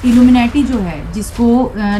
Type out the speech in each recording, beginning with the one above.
Illuminati जो है जिसको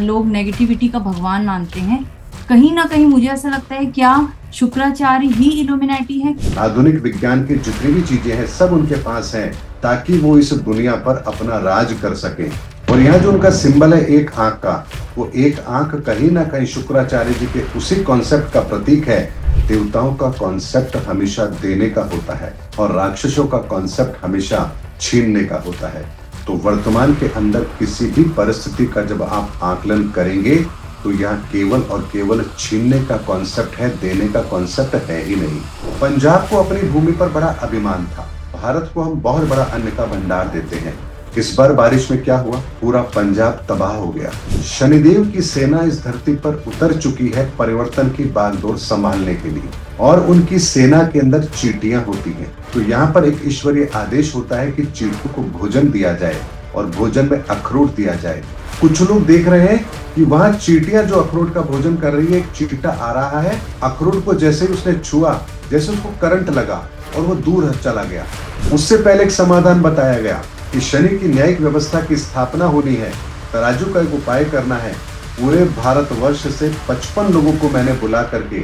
लोग नेगेटिविटी का भगवान मानते हैं, कहीं ना कहीं मुझे ऐसा लगता है, क्या शुक्राचार्य ही इल्यूमिनेटी है? आधुनिक विज्ञान की जितनी भी चीजें हैं सब उनके पास हैं ताकि वो इस दुनिया पर अपना राज कर सके। और यहाँ जो उनका सिंबल है एक आंख का, वो एक आंख कहीं ना कहीं शुक्राचार्य जी के उसी कॉन्सेप्ट का प्रतीक है। देवताओं का कॉन्सेप्ट हमेशा देने का होता है और राक्षसों का कॉन्सेप्ट हमेशा छीनने का होता है। तो वर्तमान के अंदर किसी भी परिस्थिति का जब आप आकलन करेंगे तो यहाँ केवल और केवल छीनने का कॉन्सेप्ट है, देने का कॉन्सेप्ट है ही नहीं। पंजाब को अपनी भूमि पर बड़ा अभिमान था। भारत को हम बहुत बड़ा अन्न का भंडार देते हैं। इस बार बारिश में क्या हुआ, पूरा पंजाब तबाह हो गया। शनिदेव की सेना इस धरती पर उतर चुकी है परिवर्तन की बागडोर संभालने के लिए, और उनकी सेना के अंदर चींटियां होती हैं। तो यहाँ पर एक ईश्वरीय आदेश होता है कि चींटियों को भोजन दिया जाए और भोजन में अखरोट दिया जाए। कुछ लोग देख रहे हैं कि वहां चींटियां जो अखरोट का भोजन कर रही है, एक चींटा आ रहा है, अखरोट को जैसे ही उसने छुआ, जैसे उसको करंट लगा और वो दूर चला गया। उससे पहले एक समाधान बताया गया कि शनि की न्यायिक व्यवस्था की स्थापना होनी है, तराजू का एक उपाय करना है। पूरे भारतवर्ष से 55 लोगों को मैंने बुला करके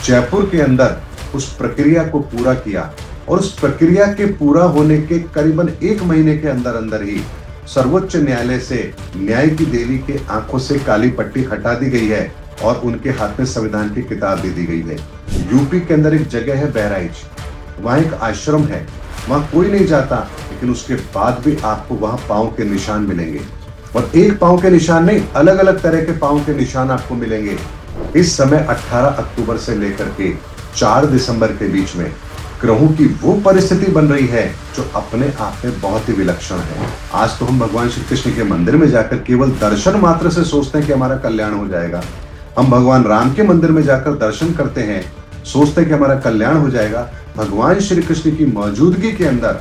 जयपुर के अंदर उस प्रक्रिया को पूरा किया, और उस प्रक्रिया के पूरा होने के करीबन 1 महीने के अंदर अंदर ही सर्वोच्च न्यायालय से न्याय की देवी के आंखों से काली पट्टी हटा दी गई है और उनके हाथ में संविधान की किताब दे दी गई है। यूपी के अंदर एक जगह है बहराइच, वहां एक आश्रम है, वहां कोई नहीं जाता, लेकिन उसके बाद भी आपको वहां पांव के निशान मिलेंगे। और एक पांव के निशान नहीं, अलग अलग तरह के पांव के निशान आपको मिलेंगे। इस समय 18 अक्टूबर से लेकर के 4 दिसंबर के बीच में ग्रहों की वो परिस्थिति बन रही है जो अपने आप में बहुत ही विलक्षण है। आज तो हम भगवान श्री कृष्ण के मंदिर में जाकर केवल दर्शन मात्र से सोचते हैं कि हमारा कल्याण हो जाएगा। हम भगवान राम के मंदिर में जाकर दर्शन करते हैं, सोचते हैं कि हमारा कल्याण हो जाएगा। भगवान श्री कृष्ण की मौजूदगी के अंदर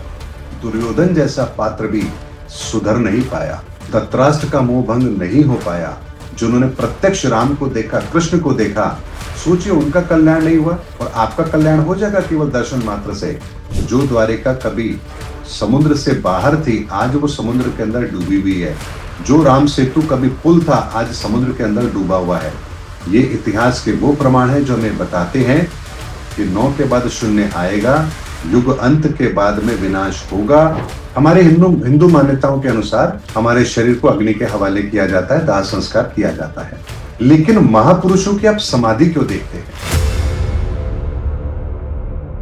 दुर्योधन जैसा पात्र भी सुधर नहीं पाया, धृतराष्ट्र का मोह भंग नहीं हो पाया। जिन्होंने प्रत्यक्ष राम को देखा, कृष्ण को देखा, सोचिए उनका कल्याण नहीं हुआ और आपका कल्याण हो जाएगा केवल दर्शन मात्र से। जो द्वारिका कभी समुद्र से बाहर थी, आज वो समुद्र के अंदर डूबी हुई है। जो राम सेतु कभी पुल था, आज समुद्र के अंदर डूबा हुआ है। ये इतिहास के वो प्रमाण है जो हमें बताते हैं कि 9 के बाद शून्य आएगा, युग अंत के बाद में विनाश होगा। हमारे हिंदू मान्यताओं के अनुसार हमारे शरीर को अग्नि के हवाले किया जाता है, दाह संस्कार किया जाता है। लेकिन महापुरुषों की आप समाधि क्यों देखते हैं?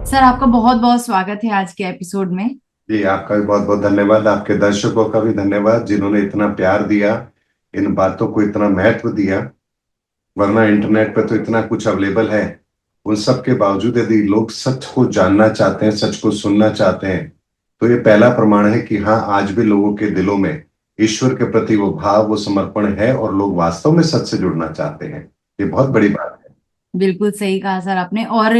सर, आपका बहुत बहुत स्वागत है आज के एपिसोड में। जी, आपका भी बहुत बहुत धन्यवाद। आपके दर्शकों का भी धन्यवाद जिन्होंने इतना प्यार दिया, इन बातों को इतना महत्व दिया। वरना इंटरनेट पर तो इतना कुछ अवेलेबल है, उन सब के बावजूद यदि लोग सच को जानना चाहते हैं, सच को सुनना चाहते हैं, तो ये पहला प्रमाण है कि हाँ, आज भी लोगों के दिलों में ईश्वर के प्रति वो भाव, वो समर्पण है और लोग वास्तव में सच से जुड़ना चाहते हैं। ये बहुत बड़ी बात है। बिल्कुल सही कहा सर आपने। और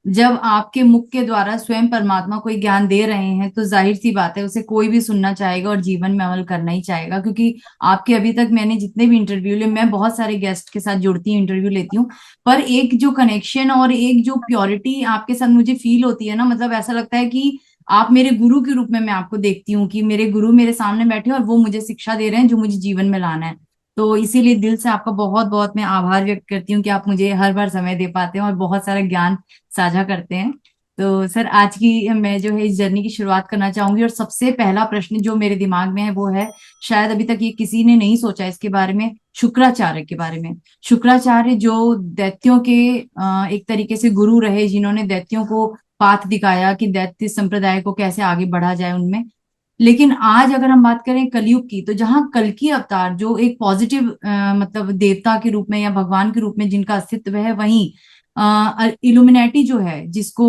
जब आपके मुख के द्वारा स्वयं परमात्मा कोई ज्ञान दे रहे हैं तो जाहिर सी बात है उसे कोई भी सुनना चाहेगा और जीवन में अमल करना ही चाहेगा। क्योंकि आपके अभी तक मैंने जितने भी इंटरव्यू लिए, मैं बहुत सारे गेस्ट के साथ जुड़ती हूँ, इंटरव्यू लेती हूँ, पर एक जो कनेक्शन और एक जो प्योरिटी आपके साथ मुझे फील होती है ना, मतलब ऐसा लगता है कि आप मेरे गुरु के रूप में मैं आपको देखती हूँ कि मेरे गुरु मेरे सामने बैठे हैं और वो मुझे शिक्षा दे रहे हैं जो मुझे जीवन में लाना है। तो इसीलिए दिल से आपका बहुत बहुत मैं आभार व्यक्त करती हूँ कि आप मुझे हर बार समय दे पाते हैं और बहुत सारा ज्ञान साझा करते हैं। तो सर, आज की मैं जो है इस जर्नी की शुरुआत करना चाहूंगी, और सबसे पहला प्रश्न जो मेरे दिमाग में है वो है, शायद अभी तक ये किसी ने नहीं सोचा इसके बारे में, शुक्राचार्य के बारे में। शुक्राचार्य जो दैत्यों के एक तरीके से गुरु रहे, जिन्होंने दैत्यों को पाथ दिखाया कि दैत्य संप्रदाय को कैसे आगे बढ़ा जाए उनमें। लेकिन आज अगर हम बात करें कलयुग की, तो जहां कल्कि अवतार जो एक पॉजिटिव मतलब देवता के रूप में या भगवान के रूप में जिनका अस्तित्व है, वहीं इल्यूमिनेटी जो है जिसको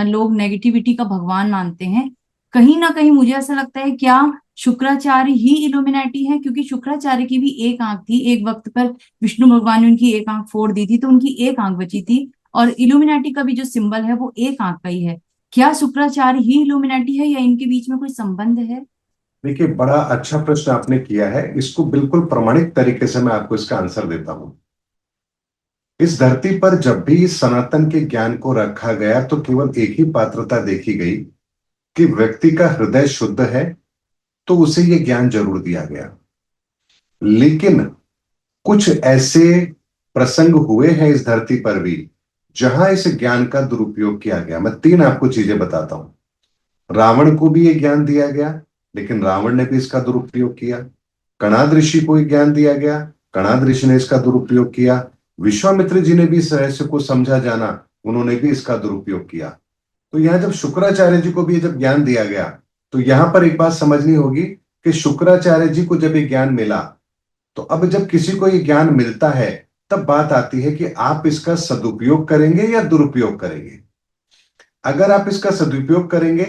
लोग नेगेटिविटी का भगवान मानते हैं, कहीं ना कहीं मुझे ऐसा लगता है, क्या शुक्राचार्य ही इल्यूमिनेटी है? क्योंकि शुक्राचार्य की भी एक आंख थी, एक वक्त पर विष्णु भगवान ने उनकी एक आंख फोड़ दी थी तो उनकी एक आंख बची थी, और इल्यूमिनेटी का भी जो सिंबल है वो एक आंख का ही है। क्या शुक्राचार्य ही इल्यूमिनेटी है या इनके बीच में कोई संबंध है? देखिए, बड़ा अच्छा प्रश्न आपने किया है। इसको बिल्कुल प्रमाणिक तरीके से मैं आपको इसका आंसर देता हूं। इस धरती पर जब भी इस सनातन के ज्ञान को रखा गया तो केवल एक ही पात्रता देखी गई कि व्यक्ति का हृदय शुद्ध है तो उसे यह ज्ञान जरूर दिया गया। लेकिन कुछ ऐसे प्रसंग हुए हैं इस धरती पर भी जहां इस ज्ञान का दुरुपयोग किया गया। मैं तीन आपको चीजें बताता हूं। रावण को भी ये ज्ञान दिया गया, लेकिन रावण ने भी इसका दुरुपयोग किया। कणाद ऋषि को ये ज्ञान दिया गया, कणाद ऋषि ने इसका दुरुपयोग किया। विश्वामित्र जी ने भी इस रहस्य को समझा जाना, उन्होंने भी इसका दुरुपयोग किया। तो यहां जब शुक्राचार्य जी को भी जब ज्ञान दिया गया, तो यहां पर एक बात समझनी होगी कि शुक्राचार्य जी को जब ये ज्ञान मिला, तो अब जब किसी को ये ज्ञान मिलता है, तब बात आती है कि आप इसका सदुपयोग करेंगे या दुरुपयोग करेंगे। अगर आप इसका सदुपयोग करेंगे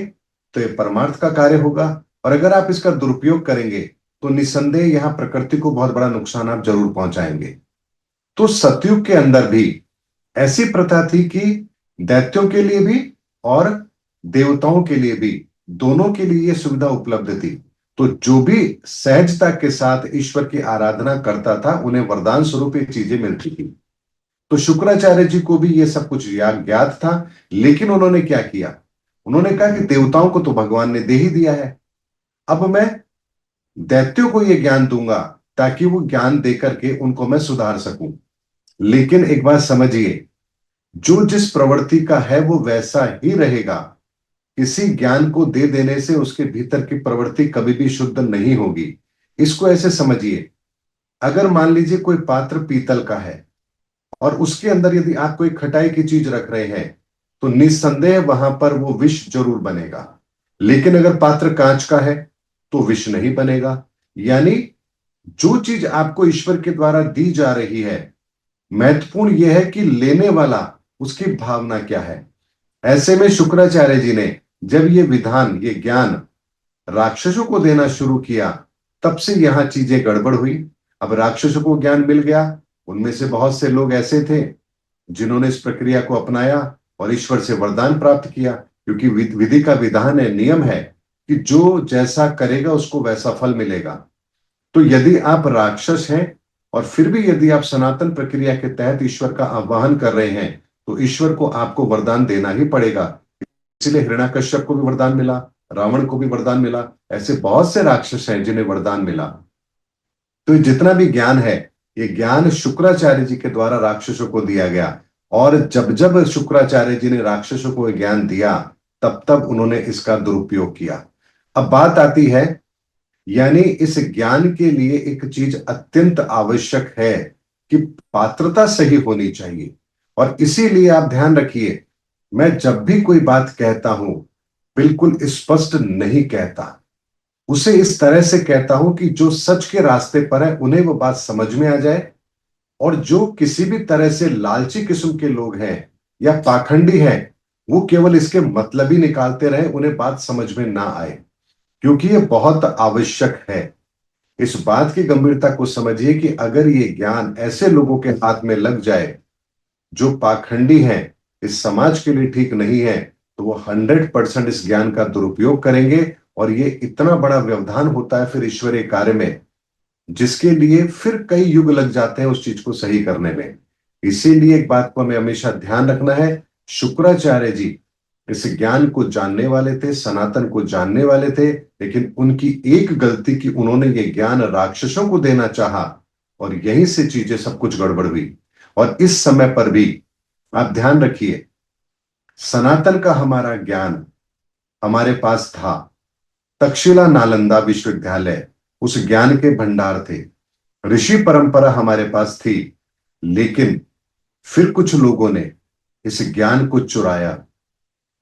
तो ये परमार्थ का कार्य होगा, और अगर आप इसका दुरुपयोग करेंगे तो निस्संदेह यहां प्रकृति को बहुत बड़ा नुकसान आप जरूर पहुंचाएंगे। तो सतयुग के अंदर भी ऐसी प्रथा थी कि दैत्यों के लिए भी और देवताओं के लिए भी, दोनों के लिए यह सुविधा उपलब्ध थी। तो जो भी सहजता के साथ ईश्वर की आराधना करता था, उन्हें वरदान स्वरूप ये चीजें मिलती थी। तो शुक्राचार्य जी को भी ये सब कुछ ज्ञात था, लेकिन उन्होंने क्या किया? उन्होंने कहा कि देवताओं को तो भगवान ने दे ही दिया है, अब मैं दैत्यों को ये ज्ञान दूंगा ताकि वो ज्ञान देकर के उनको मैं सुधार सकूं। लेकिन एक बात समझिए, जो जिस प्रवृत्ति का है वो वैसा ही रहेगा। किसी ज्ञान को दे देने से उसके भीतर की प्रवृत्ति कभी भी शुद्ध नहीं होगी। इसको ऐसे समझिए, अगर मान लीजिए कोई पात्र पीतल का है और उसके अंदर यदि आप कोई खटाई की चीज रख रहे हैं, तो निस्संदेह वहां पर वो विष जरूर बनेगा। लेकिन अगर पात्र कांच का है तो विष नहीं बनेगा। यानी जो चीज आपको ईश्वर के द्वारा दी जा रही है, महत्वपूर्ण यह है कि लेने वाला उसकी भावना क्या है। ऐसे में शुक्राचार्य जी ने जब ये विधान, ये ज्ञान राक्षसों को देना शुरू किया, तब से यहां चीजें गड़बड़ हुई। अब राक्षसों को ज्ञान मिल गया, उनमें से बहुत से लोग ऐसे थे जिन्होंने इस प्रक्रिया को अपनाया और ईश्वर से वरदान प्राप्त किया, क्योंकि विधि का विधान है, नियम है कि जो जैसा करेगा उसको वैसा फल मिलेगा। तो यदि आप राक्षस हैं और फिर भी यदि आप सनातन प्रक्रिया के तहत ईश्वर का आह्वान कर रहे हैं, तो ईश्वर को आपको वरदान देना ही पड़ेगा। इसलिए हिरण्याकश्यप को भी वरदान मिला, रावण को भी वरदान मिला, ऐसे बहुत से राक्षस हैं जिन्हें वरदान मिला। तो ये जितना भी ज्ञान है, ये ज्ञान शुक्राचार्य जी के द्वारा राक्षसों को दिया गया। और जब जब शुक्राचार्य जी ने राक्षसों को ज्ञान दिया, तब तब उन्होंने इसका दुरुपयोग किया। अब बात आती है, यानी इस ज्ञान के लिए एक चीज अत्यंत आवश्यक है कि पात्रता सही होनी चाहिए। और इसीलिए आप ध्यान रखिए, मैं जब भी कोई बात कहता हूं, बिल्कुल स्पष्ट नहीं कहता, उसे इस तरह से कहता हूं कि जो सच के रास्ते पर है उन्हें वो बात समझ में आ जाए, और जो किसी भी तरह से लालची किस्म के लोग हैं या पाखंडी हैं, वो केवल इसके मतलब ही निकालते रहे, उन्हें बात समझ में ना आए। क्योंकि ये बहुत आवश्यक है। इस बात की गंभीरता को समझिए कि अगर ये ज्ञान ऐसे लोगों के हाथ में लग जाए जो पाखंडी हैं, इस समाज के लिए ठीक नहीं है, तो वो 100% इस ज्ञान का दुरुपयोग करेंगे। और ये इतना बड़ा व्यवधान होता है फिर ईश्वरीय कार्य में, जिसके लिए फिर कई युग लग जाते हैं उस चीज को सही करने में। इसीलिए एक बात को हमें हमेशा ध्यान रखना है, शुक्राचार्य जी इस ज्ञान को जानने वाले थे, सनातन को जानने वाले थे, लेकिन उनकी एक गलती की उन्होंने ये ज्ञान राक्षसों को देना चाहा, और यहीं से चीजें सब कुछ गड़बड़ हुई। और इस समय पर भी आप ध्यान रखिए, सनातन का हमारा ज्ञान हमारे पास था, तक्षशिला नालंदा विश्वविद्यालय उस ज्ञान के भंडार थे, ऋषि परंपरा हमारे पास थी। लेकिन फिर कुछ लोगों ने इस ज्ञान को चुराया,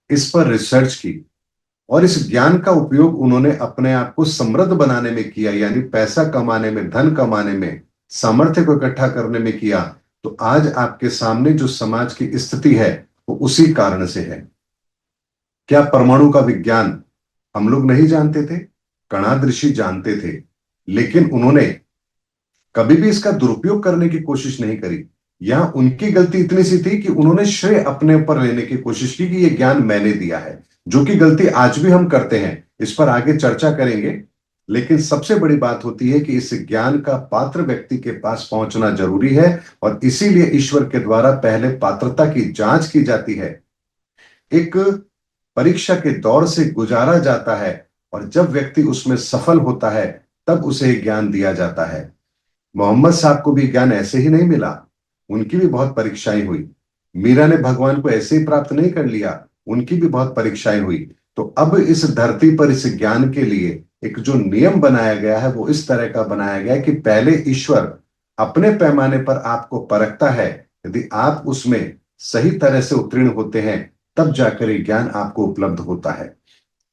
इस पर रिसर्च की, और इस ज्ञान का उपयोग उन्होंने अपने आप को समृद्ध बनाने में किया, यानी पैसा कमाने में, धन कमाने में, सामर्थ्य को इकट्ठा करने में किया। तो आज आपके सामने जो समाज की स्थिति है वो उसी कारण से है। क्या परमाणु का विज्ञान हम लोग नहीं जानते थे? कणाद ऋषि जानते थे, लेकिन उन्होंने कभी भी इसका दुरुपयोग करने की कोशिश नहीं करी। यहां उनकी गलती इतनी सी थी कि उन्होंने श्रेय अपने ऊपर लेने की कोशिश की कि यह ज्ञान मैंने दिया है, जो कि गलती आज भी हम करते हैं। इस पर आगे चर्चा करेंगे। लेकिन सबसे बड़ी बात होती है कि इस ज्ञान का पात्र व्यक्ति के पास पहुंचना जरूरी है, और इसीलिए ईश्वर के द्वारा पहले पात्रता की जांच की जाती है, एक परीक्षा के दौर से गुजारा जाता है, और जब व्यक्ति उसमें सफल होता है तब उसे ज्ञान दिया जाता है। मोहम्मद साहब को भी ज्ञान ऐसे ही नहीं मिला, उनकी भी बहुत परीक्षाएं हुई। मीरा ने भगवान को ऐसे ही प्राप्त नहीं कर लिया, उनकी भी बहुत परीक्षाएं हुई। तो अब इस धरती पर इस ज्ञान के लिए एक जो नियम बनाया गया है वो इस तरह का बनाया गया है कि पहले ईश्वर अपने पैमाने पर आपको परखता है। यदि आप उसमें सही तरह से उत्तीर्ण होते हैं तब जाकर ये ज्ञान आपको उपलब्ध होता है।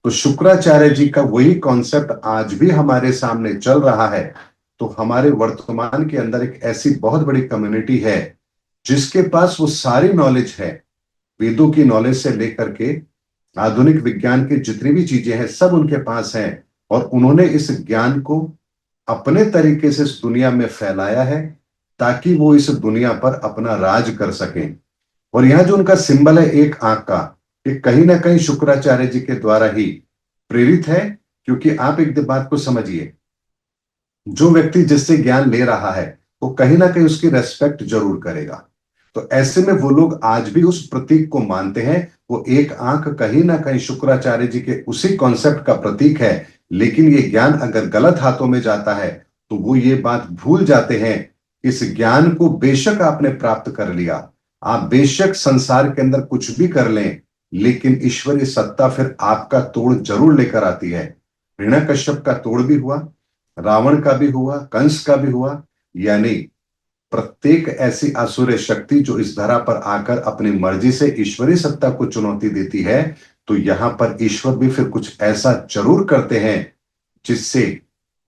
तो शुक्राचार्य जी का वही कॉन्सेप्ट आज भी हमारे सामने चल रहा है। तो हमारे वर्तमान के अंदर एक ऐसी बहुत बड़ी कम्युनिटी है जिसके पास वो सारी नॉलेज है, वेदों की नॉलेज से लेकर के आधुनिक विज्ञान की जितनी भी चीजें हैं सब उनके पास हैं। और उन्होंने इस ज्ञान को अपने तरीके से इस दुनिया में फैलाया है ताकि वो इस दुनिया पर अपना राज कर सकें। और यहां जो उनका सिंबल है एक आंख का, ये कहीं ना कहीं शुक्राचार्य जी के द्वारा ही प्रेरित है। क्योंकि आप एक बात को समझिए, जो व्यक्ति जिससे ज्ञान ले रहा है वो कहीं ना कहीं उसकी रेस्पेक्ट जरूर करेगा। तो ऐसे में वो लोग आज भी उस प्रतीक को मानते हैं। वो एक आंख कहीं ना कहीं शुक्राचार्य जी के उसी कॉन्सेप्ट का प्रतीक है। लेकिन ये ज्ञान अगर गलत हाथों में जाता है तो वो ये बात भूल जाते हैं, इस ज्ञान को बेशक आपने प्राप्त कर लिया, आप बेशक संसार के अंदर कुछ भी कर लें, लेकिन ईश्वरीय सत्ता फिर आपका तोड़ जरूर लेकर आती है। हिरण्यकश्यप का तोड़ भी हुआ, रावण का भी हुआ, कंस का भी हुआ। यानी प्रत्येक ऐसी आसुरी शक्ति जो इस धरा पर आकर अपनी मर्जी से ईश्वरीय सत्ता को चुनौती देती है, तो यहां पर ईश्वर भी फिर कुछ ऐसा जरूर करते हैं जिससे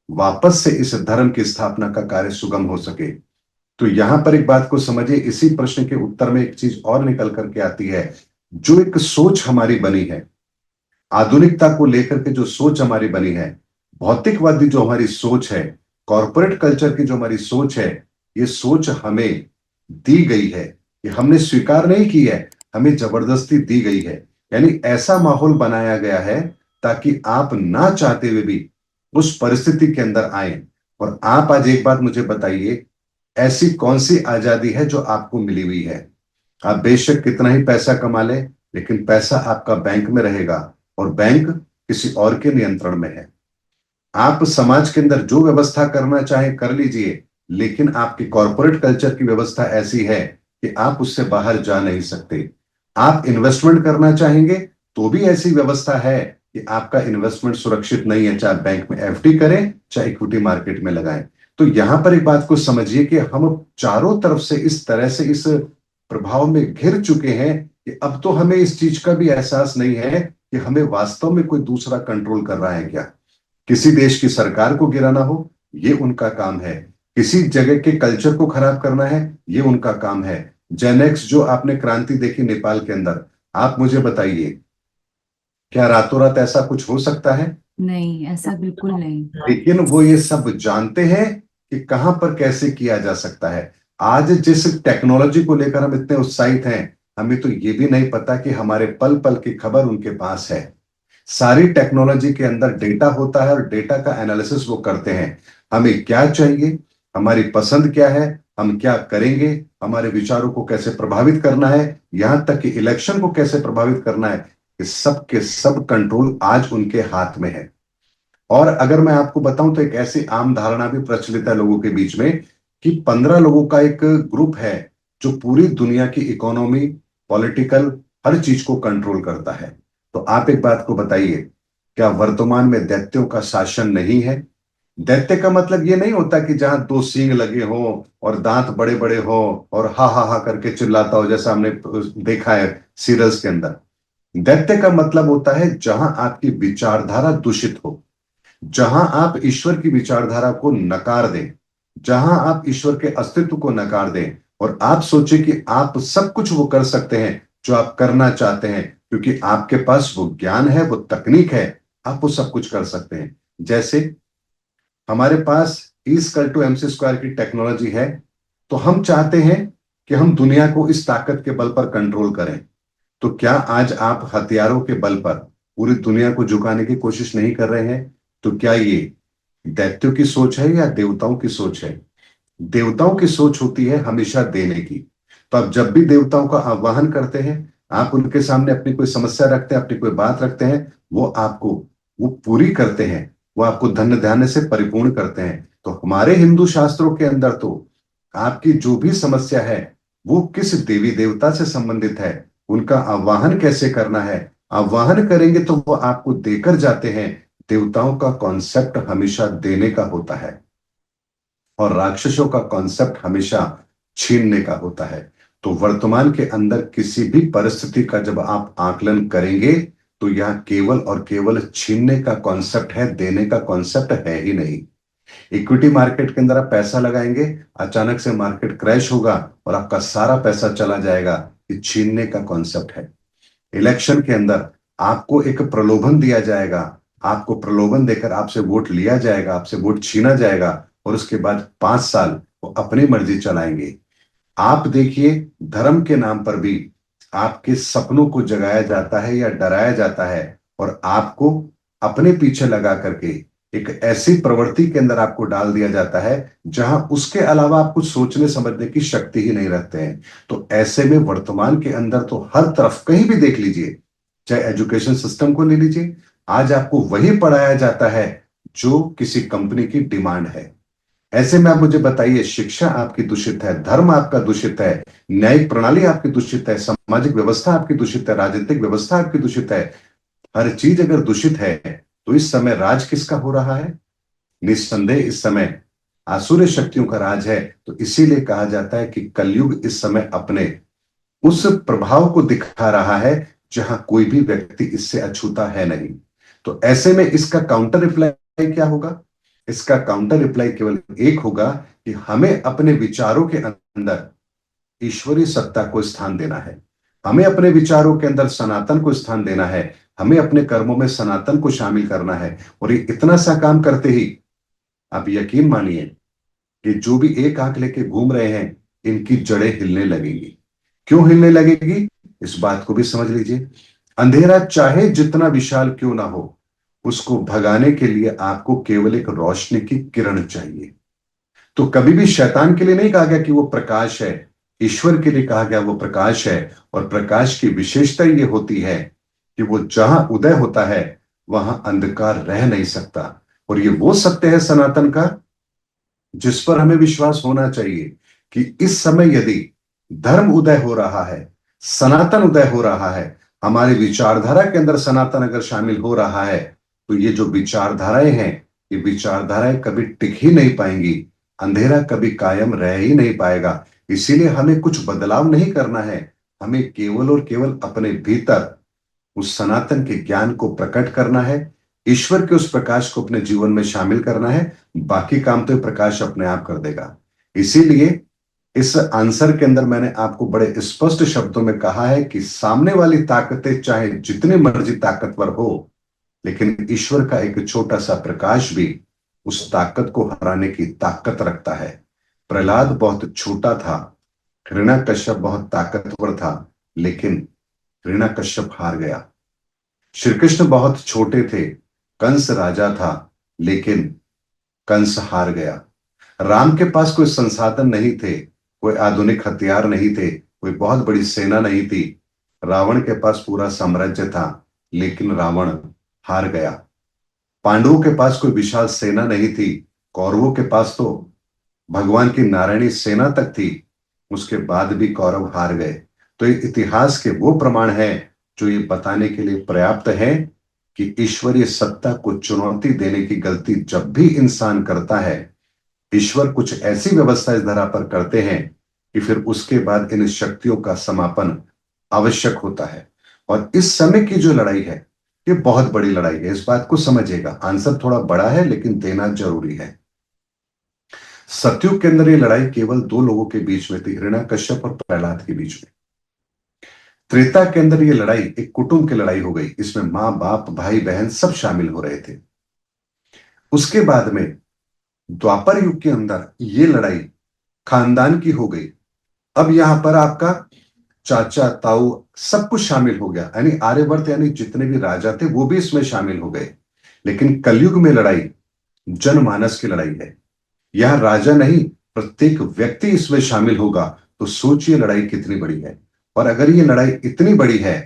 वापस से इस धर्म की स्थापना का कार्य सुगम हो सके। तो यहां पर एक बात को समझिए, इसी प्रश्न के उत्तर में एक चीज और निकल करके आती है। जो एक सोच हमारी बनी है, आधुनिकता को लेकर के जो सोच हमारी बनी है, भौतिकवादी जो हमारी सोच है, कॉरपोरेट कल्चर की जो हमारी सोच है, ये सोच हमें दी गई है, ये हमने स्वीकार नहीं की है, हमें जबरदस्ती दी गई है। यानी ऐसा माहौल बनाया गया है ताकि आप ना चाहते हुए भी उस परिस्थिति के अंदर आए। और आप आज एक बात मुझे बताइए, ऐसी कौन सी आजादी है जो आपको मिली हुई है? आप बेशक कितना ही पैसा कमा ले, लेकिन पैसा आपका बैंक में रहेगा और बैंक किसी और के नियंत्रण में है। आप समाज के अंदर जो व्यवस्था करना चाहें कर लीजिए, लेकिन आपकी कॉरपोरेट कल्चर की व्यवस्था ऐसी है कि आप उससे बाहर जा नहीं सकते। आप इन्वेस्टमेंट करना चाहेंगे तो भी ऐसी व्यवस्था है कि आपका इन्वेस्टमेंट सुरक्षित नहीं है, चाहे बैंक में एफडी करें चाहे इक्विटी मार्केट में लगाएं। तो यहां पर एक बात को समझिए कि हम चारों तरफ से इस तरह से इस प्रभाव में घिर चुके हैं कि अब तो हमें इस चीज का भी एहसास नहीं है कि हमें वास्तव में कोई दूसरा कंट्रोल कर रहा है क्या। किसी देश की सरकार को गिराना हो ये उनका काम है, किसी जगह के कल्चर को खराब करना है ये उनका काम है। जेनेक्स जो आपने क्रांति देखी नेपाल के अंदर, आप मुझे बताइए क्या रातों रात ऐसा कुछ हो सकता है? नहीं, ऐसा बिल्कुल नहीं। लेकिन वो ये सब जानते हैं कि कहां पर कैसे किया जा सकता है। आज जिस टेक्नोलॉजी को लेकर हम इतने उत्साहित हैं, हमें तो ये भी नहीं पता कि हमारे पल पल की खबर उनके पास है। सारी टेक्नोलॉजी के अंदर डेटा होता है और डेटा का एनालिसिस वो करते हैं। हमें क्या चाहिए, हमारी पसंद क्या है, हम क्या करेंगे, हमारे विचारों को कैसे प्रभावित करना है, यहां तक कि इलेक्शन को कैसे प्रभावित करना है, ये सब के सब कंट्रोल आज उनके हाथ में है। और अगर मैं आपको बताऊं तो एक ऐसी आम धारणा भी प्रचलित है लोगों के बीच में कि 15 लोगों का एक ग्रुप है जो पूरी दुनिया की इकोनॉमी, पॉलिटिकल, हर चीज को कंट्रोल करता है। तो आप एक बात को बताइए, क्या वर्तमान में दैत्यों का शासन नहीं है? दैत्य का मतलब ये नहीं होता कि जहां दो सींग लगे हो और दांत बड़े बड़े हो और हा करके चिल्लाता हो जैसा हमने देखा है सीरियल्स के अंदर। दैत्य का मतलब होता है जहां आपकी विचारधारा दूषित हो, जहां आप ईश्वर की विचारधारा को नकार दें, जहां आप ईश्वर के अस्तित्व को नकार दें और आप सोचे कि आप सब कुछ वो कर सकते हैं जो आप करना चाहते हैं, क्योंकि आपके पास वो ज्ञान है, वो तकनीक है, आप वो सब कुछ कर सकते हैं। जैसे हमारे पास E=mc² की टेक्नोलॉजी है, तो हम चाहते हैं कि हम दुनिया को इस ताकत के बल पर कंट्रोल करें। तो क्या आज आप हथियारों के बल पर पूरी दुनिया को झुकाने की कोशिश नहीं कर रहे हैं? तो क्या ये दैत्यों की सोच है या देवताओं की सोच है? देवताओं की सोच होती है हमेशा देने की। तो आप जब भी देवताओं का आह्वान करते हैं, आप उनके सामने अपनी कोई समस्या रखते हैं, अपनी कोई बात रखते हैं, वो आपको वो पूरी करते हैं, वो आपको धन्य धान्य से परिपूर्ण करते हैं। तो हमारे हिंदू शास्त्रों के अंदर तो आपकी जो भी समस्या है वो किस देवी देवता से संबंधित है, उनका आवाहन कैसे करना है, आवाहन करेंगे तो वो आपको देकर जाते हैं। देवताओं का कॉन्सेप्ट हमेशा देने का होता है और राक्षसों का कॉन्सेप्ट हमेशा छीनने का होता है। तो वर्तमान के अंदर किसी भी परिस्थिति का जब आप आकलन करेंगे तो यह केवल और केवल छीनने का कॉन्सेप्ट है, देने का कॉन्सेप्ट है ही नहीं। इक्विटी मार्केट के अंदर आप पैसा लगाएंगे, अचानक से मार्केट क्रैश होगा और आपका सारा पैसा चला जाएगा, ये छीनने का कॉन्सेप्ट है। इलेक्शन के अंदर आपको एक प्रलोभन दिया जाएगा, आपको प्रलोभन देकर आपसे वोट लिया जाएगा, आपसे वोट छीना जाएगा और उसके बाद 5 साल वो अपनी मर्जी चलाएंगे। आप देखिए, धर्म के नाम पर भी आपके सपनों को जगाया जाता है या डराया जाता है और आपको अपने पीछे लगा करके एक ऐसी प्रवृत्ति के अंदर आपको डाल दिया जाता है जहां उसके अलावा आप कुछ सोचने समझने की शक्ति ही नहीं रखते हैं। तो ऐसे में वर्तमान के अंदर तो हर तरफ कहीं भी देख लीजिए, चाहे एजुकेशन सिस्टम को ले लीजिए, आज आपको वही पढ़ाया जाता है जो किसी कंपनी की डिमांड है। ऐसे में आप मुझे बताइए, शिक्षा आपकी दूषित है, धर्म आपका दूषित है, न्यायिक प्रणाली आपकी दूषित है, सामाजिक व्यवस्था आपकी दूषित है, राजनीतिक व्यवस्था आपकी दूषित है। हर चीज अगर दूषित है तो इस समय राज किसका हो रहा है? निस्संदेह इस समय आसुरी शक्तियों का राज है। तो इसीलिए कहा जाता है कि कलयुग इस समय अपने उस प्रभाव को दिखा रहा है जहां कोई भी व्यक्ति इससे अछूता है नहीं। तो ऐसे में इसका काउंटर रिप्लाई क्या होगा? इसका काउंटर रिप्लाई केवल एक होगा कि हमें अपने विचारों के अंदर ईश्वरीय सत्ता को स्थान देना है, हमें अपने विचारों के अंदर सनातन को स्थान देना है, हमें अपने कर्मों में सनातन को शामिल करना है। और ये इतना सा काम करते ही आप यकीन मानिए कि जो भी एक आंख लेके घूम रहे हैं इनकी जड़ें हिलने लगेंगी। क्यों हिलने लगेगी, इस बात को भी समझ लीजिए। अंधेरा चाहे जितना विशाल क्यों ना हो, उसको भगाने के लिए आपको केवल एक रोशनी की किरण चाहिए। तो कभी भी शैतान के लिए नहीं कहा गया कि वो प्रकाश है, ईश्वर के लिए कहा गया वो प्रकाश है। और प्रकाश की विशेषता ये होती है कि वो जहां उदय होता है वहां अंधकार रह नहीं सकता। और ये वो सत्य है सनातन का जिस पर हमें विश्वास होना चाहिए कि इस समय यदि धर्म उदय हो रहा है, सनातन उदय हो रहा है, हमारी विचारधारा के अंदर सनातन अगर शामिल हो रहा है, तो ये जो विचारधाराएं हैं ये विचारधाराएं कभी टिक ही नहीं पाएंगी, अंधेरा कभी कायम रह ही नहीं पाएगा। इसीलिए हमें कुछ बदलाव नहीं करना है, हमें केवल और केवल अपने भीतर उस सनातन के ज्ञान को प्रकट करना है, ईश्वर के उस प्रकाश को अपने जीवन में शामिल करना है। बाकी काम तो प्रकाश अपने आप कर देगा। इसीलिए इस आंसर के अंदर मैंने आपको बड़े स्पष्ट शब्दों में कहा है कि सामने वाली ताकतें चाहे जितनी मर्जी ताकतवर हो, लेकिन ईश्वर का एक छोटा सा प्रकाश भी उस ताकत को हराने की ताकत रखता है। प्रहलाद बहुत छोटा था, हिरण्यकश्यप बहुत ताकतवर था, लेकिन हिरण्यकश्यप हार गया। श्री कृष्ण बहुत छोटे थे, कंस राजा था, लेकिन कंस हार गया। राम के पास कोई संसाधन नहीं थे, कोई आधुनिक हथियार नहीं थे, कोई बहुत बड़ी सेना नहीं थी। रावण के पास पूरा साम्राज्य था, लेकिन रावण हार गया। पांडवों के पास कोई विशाल सेना नहीं थी, कौरवों के पास तो भगवान की नारायणी सेना तक थी, उसके बाद भी कौरव हार गए। तो ये इतिहास के वो प्रमाण हैं जो ये बताने के लिए पर्याप्त है कि ईश्वरीय सत्ता को चुनौती देने की गलती जब भी इंसान करता है, ईश्वर कुछ ऐसी व्यवस्था इस धरा पर करते हैं कि फिर उसके बाद इन शक्तियों का समापन आवश्यक होता है। और इस समय की जो लड़ाई है ये बहुत बड़ी लड़ाई है, इस बात को समझिएगा। आंसर थोड़ा बड़ा है लेकिन देना जरूरी है। सतयुग के अंदर ये लड़ाई केवल दो लोगों के बीच में थी, हिरण्यकश्यप और प्रहलाद के बीच में। त्रेता के अंदर ये लड़ाई एक कुटुंब की लड़ाई हो गई, इसमें मां बाप भाई बहन सब शामिल हो रहे थे। उसके बाद में द्वापर युग के अंदर ये लड़ाई खानदान की हो गई। अब यहां पर आपका चाचा ताऊ सब कुछ शामिल हो गया, यानी आर्यवर्त यानी जितने भी राजा थे वो भी इसमें शामिल हो गए। लेकिन कलयुग में लड़ाई जनमानस की लड़ाई है, यह राजा नहीं प्रत्येक व्यक्ति इसमें शामिल होगा। तो सोचिए लड़ाई कितनी बड़ी है। और अगर ये लड़ाई इतनी बड़ी है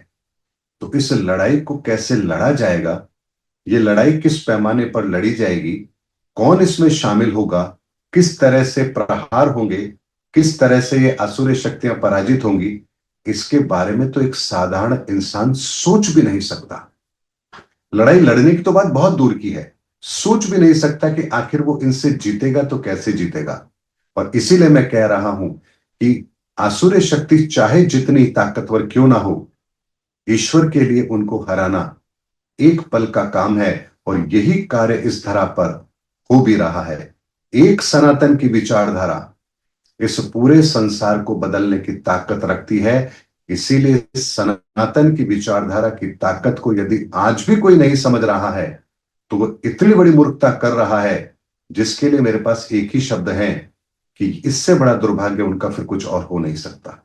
तो इस लड़ाई को कैसे लड़ा जाएगा, ये लड़ाई किस पैमाने पर लड़ी जाएगी, कौन इसमें शामिल होगा, किस तरह से प्रहार होंगे, किस तरह से ये असुर शक्तियां पराजित होंगी, इसके बारे में तो एक साधारण इंसान सोच भी नहीं सकता। लड़ाई लड़ने की तो बात बहुत दूर की है, सोच भी नहीं सकता कि आखिर वो इनसे जीतेगा तो कैसे जीतेगा। और इसीलिए मैं कह रहा हूं कि आसुरी शक्ति चाहे जितनी ताकतवर क्यों ना हो, ईश्वर के लिए उनको हराना एक पल का काम है। और यही कार्य इस धरा पर हो भी रहा है। एक सनातन की विचारधारा इस पूरे संसार को बदलने की ताकत रखती है। इसीलिए सनातन की विचारधारा की ताकत को यदि आज भी कोई नहीं समझ रहा है, तो वो इतनी बड़ी मूर्खता कर रहा है, जिसके लिए मेरे पास एक ही शब्द है कि इससे बड़ा दुर्भाग्य उनका फिर कुछ और हो नहीं सकता।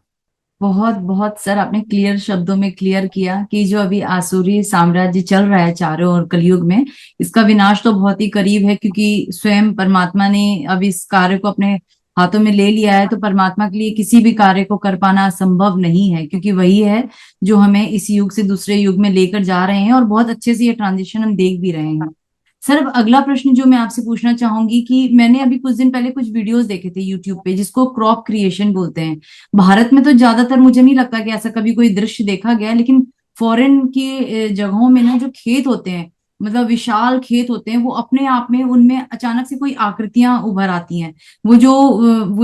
बहुत बहुत सर आपने क्लियर शब्दों में क्लियर किया कि जो अभी आसुरी साम्राज्य चल रहा है चारों ओर कलयुग में, इसका विनाश तो बहुत ही करीब है, क्योंकि स्वयं परमात्मा ने अब इस कार्य को अपने हाथों में ले लिया है। तो परमात्मा के लिए किसी भी कार्य को कर पाना असंभव नहीं है, क्योंकि वही है जो हमें इस युग से दूसरे युग में लेकर जा रहे हैं, और बहुत अच्छे से ये ट्रांजिशन हम देख भी रहे हैं। सर अब अगला प्रश्न जो मैं आपसे पूछना चाहूंगी कि मैंने अभी कुछ दिन पहले कुछ वीडियोस देखे थे यूट्यूब पे, जिसको क्रॉप क्रिएशन बोलते हैं। भारत में तो ज्यादातर मुझे नहीं लगता कि ऐसा कभी कोई दृश्य देखा गया है, लेकिन फॉरेन की जगहों में ना जो खेत होते हैं, मतलब विशाल खेत होते हैं, वो अपने आप में उनमें अचानक से कोई आकृतियां उभर आती हैं। वो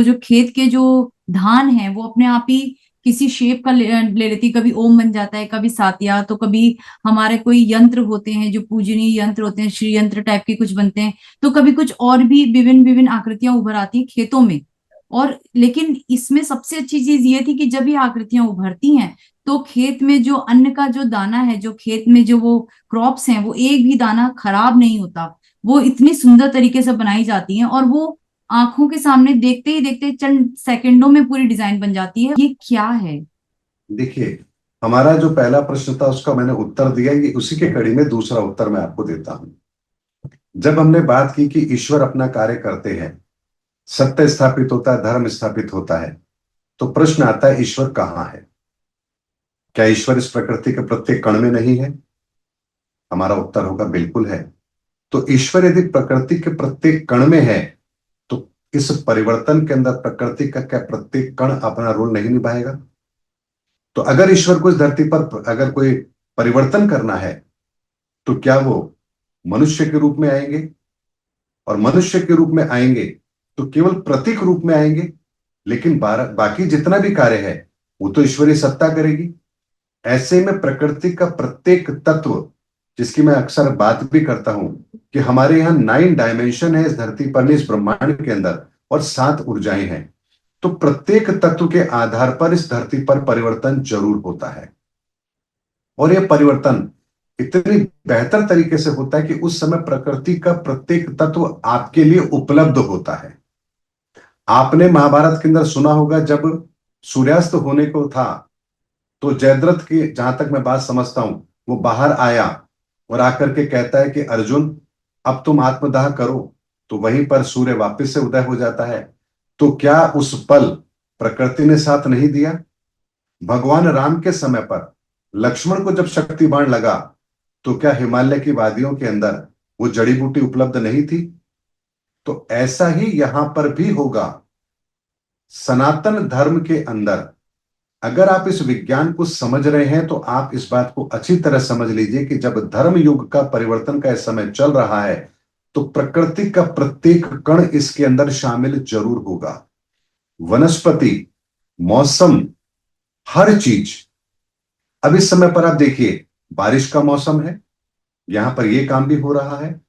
जो खेत के जो धान है वो अपने आप ही किसी शेप का ले लेती, कभी ओम बन जाता है, कभी सातिया, तो कभी हमारे कोई यंत्र होते हैं जो पूजनीय यंत्र होते हैं, श्री यंत्र टाइप के कुछ बनते हैं, तो कभी कुछ और भी विभिन्न विभिन्न आकृतियां उभर आती हैं खेतों में। और लेकिन इसमें सबसे अच्छी चीज ये थी कि जब ये आकृतियां उभरती हैं, तो खेत में जो अन्न का जो दाना है, जो खेत में जो वो क्रॉप्स हैं, वो एक भी दाना खराब नहीं होता। वो इतनी सुंदर तरीके से बनाई जाती हैं, और वो आंखों के सामने देखते ही देखते चंद सेकंडों में पूरी डिजाइन बन जाती है। ये क्या है? देखिए, हमारा जो पहला प्रश्न था उसका मैंने उत्तर दिया, ये उसी के कड़ी में दूसरा उत्तर मैं आपको देता हूं। जब हमने बात की कि ईश्वर अपना कार्य करते हैं, सत्य स्थापित होता है, धर्म स्थापित होता है, तो प्रश्न आता है ईश्वर कहाँ है? क्या ईश्वर इस प्रकृति के प्रत्येक कण में नहीं है? हमारा उत्तर होगा बिल्कुल है। तो ईश्वर यदि प्रकृति के प्रत्येक कण में है, तो इस परिवर्तन के अंदर प्रकृति का क्या प्रत्येक कण अपना रोल नहीं निभाएगा? तो अगर ईश्वर को इस धरती पर अगर कोई परिवर्तन करना है, तो क्या वो मनुष्य के रूप में आएंगे? और मनुष्य के रूप में आएंगे तो केवल प्रतीक रूप में आएंगे, लेकिन बाकी जितना भी कार्य है वो तो ईश्वरीय सत्ता करेगी। ऐसे में प्रकृति का प्रत्येक तत्व, जिसकी मैं अक्सर बात भी करता हूं कि हमारे यहाँ 9 डायमेंशन है इस धरती पर, इस ब्रह्मांड के अंदर, और 7 ऊर्जाएं हैं। तो प्रत्येक तत्व के आधार पर इस धरती पर परिवर्तन जरूर होता है। और यह परिवर्तन इतनी बेहतर तरीके से होता है कि उस समय प्रकृति का प्रत्येक तत्व आपके लिए उपलब्ध होता है। आपने महाभारत के अंदर सुना होगा, जब सूर्यास्त होने को था, तो जयद्रथ की, जहां तक मैं बात समझता हूं, वो बाहर आया और आकर के कहता है कि अर्जुन, अब तुम आत्मदाह करो। तो वहीं पर सूर्य वापस से उदय हो जाता है। तो क्या उस पल प्रकृति ने साथ नहीं दिया? भगवान राम के समय पर लक्ष्मण को जब शक्ति बाण लगा, तो क्या हिमालय की वादियों के अंदर वो जड़ी बूटी उपलब्ध नहीं थी? तो ऐसा ही यहां पर भी होगा। सनातन धर्म के अंदर अगर आप इस विज्ञान को समझ रहे हैं, तो आप इस बात को अच्छी तरह समझ लीजिए कि जब धर्म युग का परिवर्तन का इस समय चल रहा है, तो प्रकृति का प्रत्येक कण इसके अंदर शामिल जरूर होगा। वनस्पति, मौसम, हर चीज। अब इस समय पर आप देखिए, बारिश का मौसम है, यहां पर यह काम भी हो रहा है।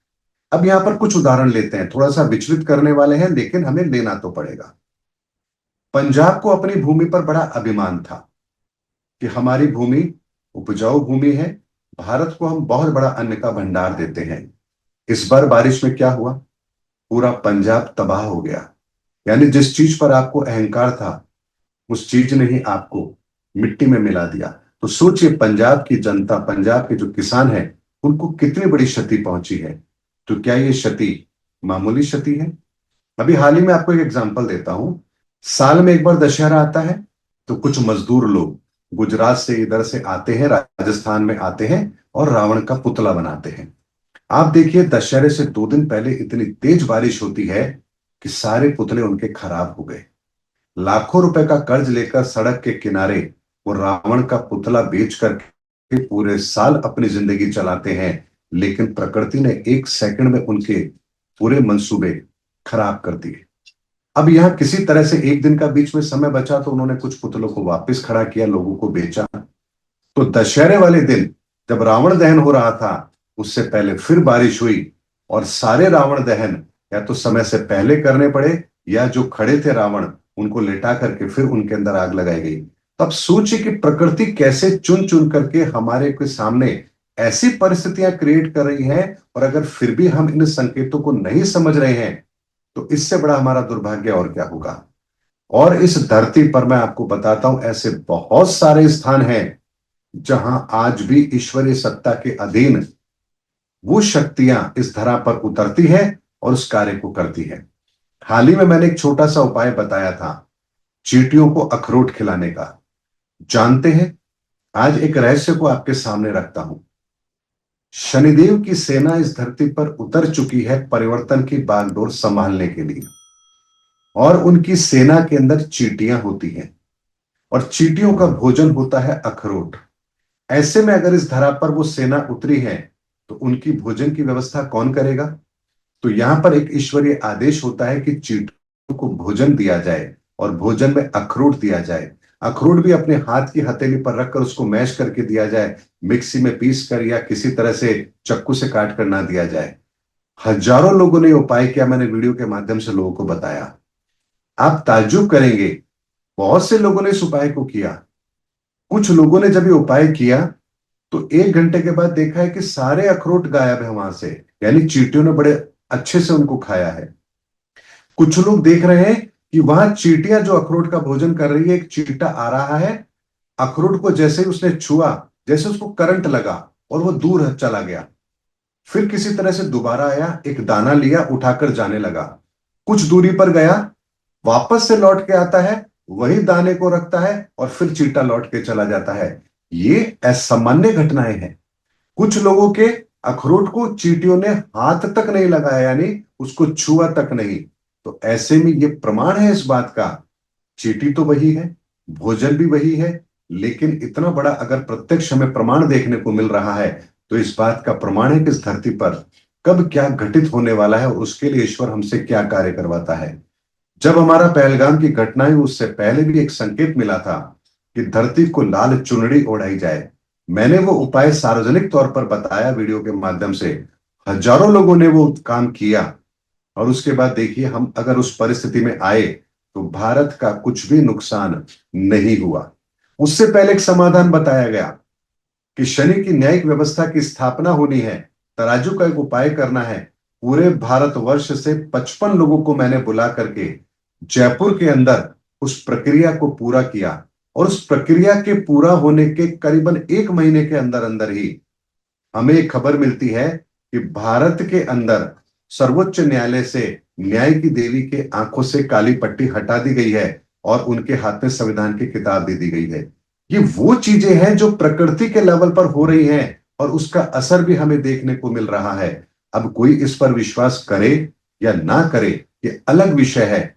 अब यहां पर कुछ उदाहरण लेते हैं, थोड़ा सा विचलित करने वाले हैं, लेकिन हमें लेना तो पड़ेगा। पंजाब को अपनी भूमि पर बड़ा अभिमान था कि हमारी भूमि उपजाऊ भूमि है, भारत को हम बहुत बड़ा अन्न का भंडार देते हैं। इस बार बारिश में क्या हुआ? पूरा पंजाब तबाह हो गया। यानी जिस चीज पर आपको अहंकार था, उस चीज ने ही आपको मिट्टी में मिला दिया। तो सोचिए, पंजाब की जनता, पंजाब के जो किसान हैं, उनको कितनी बड़ी क्षति पहुंची है। तो क्या ये क्षति मामूली क्षति है? अभी हाल ही में आपको एक एग्जांपल देता हूं। साल में एक बार दशहरा आता है, तो कुछ मजदूर लोग गुजरात से इधर से आते हैं, राजस्थान में आते हैं और रावण का पुतला बनाते हैं। आप देखिए, दशहरे से 2 दिन पहले इतनी तेज बारिश होती है कि सारे पुतले उनके खराब हो गए। लाखों रुपए का कर्ज लेकर सड़क के किनारे वो रावण का पुतला बेच करके पूरे साल अपनी जिंदगी चलाते हैं, लेकिन प्रकृति ने 1 सेकंड में उनके पूरे मंसूबे खराब कर दिए। अब यहां किसी तरह से 1 दिन का बीच में समय बचा तो उन्होंने कुछ पुतलों को वापस खड़ा किया, लोगों को बेचा। तो दशहरे वाले दिन जब रावण दहन हो रहा था, उससे पहले फिर बारिश हुई और सारे रावण दहन या तो समय से पहले करने पड़े, या जो खड़े थे रावण उनको लेटा करके फिर उनके अंदर आग लगाई गई। तो अब सोचिए कि प्रकृति कैसे चुन चुन करके हमारे के सामने ऐसी परिस्थितियां क्रिएट कर रही है, और अगर फिर भी हम इन संकेतों को नहीं समझ रहे हैं तो इससे बड़ा हमारा दुर्भाग्य और क्या होगा। और इस धरती पर मैं आपको बताता हूं, ऐसे बहुत सारे स्थान हैं जहां आज भी ईश्वरीय सत्ता के अधीन वो शक्तियां इस धरा पर उतरती है और उस कार्य को करती है। हाल ही में मैंने एक छोटा सा उपाय बताया था, चींटियों को अखरोट खिलाने का। जानते हैं, आज एक रहस्य को आपके सामने रखता हूं। शनिदेव की सेना इस धरती पर उतर चुकी है परिवर्तन की बागडोर संभालने के लिए, और उनकी सेना के अंदर चींटियां होती हैं, और चींटियों का भोजन होता है अखरोट। ऐसे में अगर इस धरा पर वो सेना उतरी है तो उनकी भोजन की व्यवस्था कौन करेगा? तो यहां पर एक ईश्वरीय आदेश होता है कि चींटियों को भोजन दिया जाए, और भोजन में अखरोट दिया जाए। अखरोट भी अपने हाथ की हथेली पर रखकर उसको मैश करके दिया जाए, मिक्सी में पीस कर या किसी तरह से चाकू से काट कर ना दिया जाए। हजारों लोगों ने उपाय किया, मैंने वीडियो के माध्यम से लोगों को बताया। आप ताज्जुब करेंगे, बहुत से लोगों ने इस उपाय को किया। कुछ लोगों ने जब ये उपाय किया तो 1 घंटे के बाद देखा है कि सारे अखरोट गायब है वहां से, यानी चींटियों ने बड़े अच्छे से उनको खाया है। कुछ लोग देख रहे हैं कि वहां चींटियां जो अखरोट का भोजन कर रही है, एक चींटा आ रहा है, अखरोट को जैसे ही उसने छुआ, जैसे उसको करंट लगा और वो दूर चला गया। फिर किसी तरह से दोबारा आया, एक दाना लिया, उठाकर जाने लगा। कुछ दूरी पर गया, वापस से लौट के आता है, वही दाने को रखता है और फिर चींटा लौट के चला जाता है। ये असामान्य घटनाएं हैं। कुछ लोगों के अखरोट को चींटियों ने हाथ तक नहीं लगाया, यानी उसको छुआ तक नहीं। तो ऐसे में ये प्रमाण है इस बात का, चींटी तो वही है, भोजन भी वही है, लेकिन इतना बड़ा अगर प्रत्यक्ष हमें प्रमाण देखने को मिल रहा है तो इस बात का प्रमाण है कि इस धरती पर कब क्या घटित होने वाला है और उसके लिए ईश्वर हमसे क्या कार्य करवाता है। जब हमारा पहलगाम की घटना हुई, उससे पहले भी एक संकेत मिला था कि धरती को लाल चुनरी ओढ़ाई जाए। मैंने वो उपाय सार्वजनिक तौर पर बताया वीडियो के माध्यम से, हजारों लोगों ने वो काम किया, और उसके बाद देखिए हम अगर उस परिस्थिति में आए तो भारत का कुछ भी नुकसान नहीं हुआ। उससे पहले एक समाधान बताया गया कि शनि की न्यायिक व्यवस्था की स्थापना होनी है, तराजू का एक उपाय करना है। पूरे भारतवर्ष से 55 लोगों को मैंने बुला करके जयपुर के अंदर उस प्रक्रिया को पूरा किया, और उस प्रक्रिया के पूरा होने के करीबन 1 महीने के अंदर अंदर ही हमें एक खबर मिलती है कि भारत के अंदर सर्वोच्च न्यायालय से न्याय की देवी के आंखों से काली पट्टी हटा दी गई है और उनके हाथ में संविधान की किताब दे दी गई है। ये वो चीजें हैं जो प्रकृति के लेवल पर हो रही हैं, और उसका असर भी हमें देखने को मिल रहा है। अब कोई इस पर विश्वास करे या ना करे ये अलग विषय है,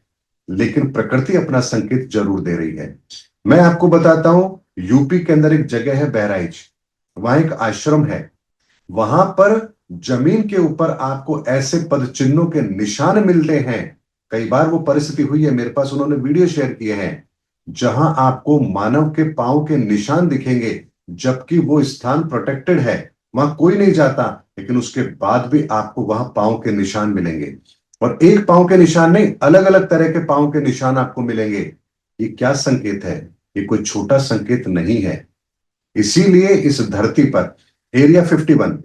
लेकिन प्रकृति अपना संकेत जरूर दे रही है। मैं आपको बताता हूं, यूपी के अंदर एक जगह है बहराइच, वहां एक आश्रम है। वहां पर जमीन के ऊपर आपको ऐसे पद चिन्हों के निशान मिलते हैं। कई बार वो परिस्थिति हुई है, मेरे पास उन्होंने वीडियो शेयर किए हैं, जहां आपको मानव के पांव के निशान दिखेंगे, जबकि वो स्थान प्रोटेक्टेड है, वहां कोई नहीं जाता, लेकिन उसके बाद भी आपको वहां पांव के निशान मिलेंगे। और एक पांव के निशान नहीं, अलग अलग तरह के पांव के निशान आपको मिलेंगे। ये क्या संकेत है? ये कोई छोटा संकेत नहीं है। इसीलिए इस धरती पर एरिया 51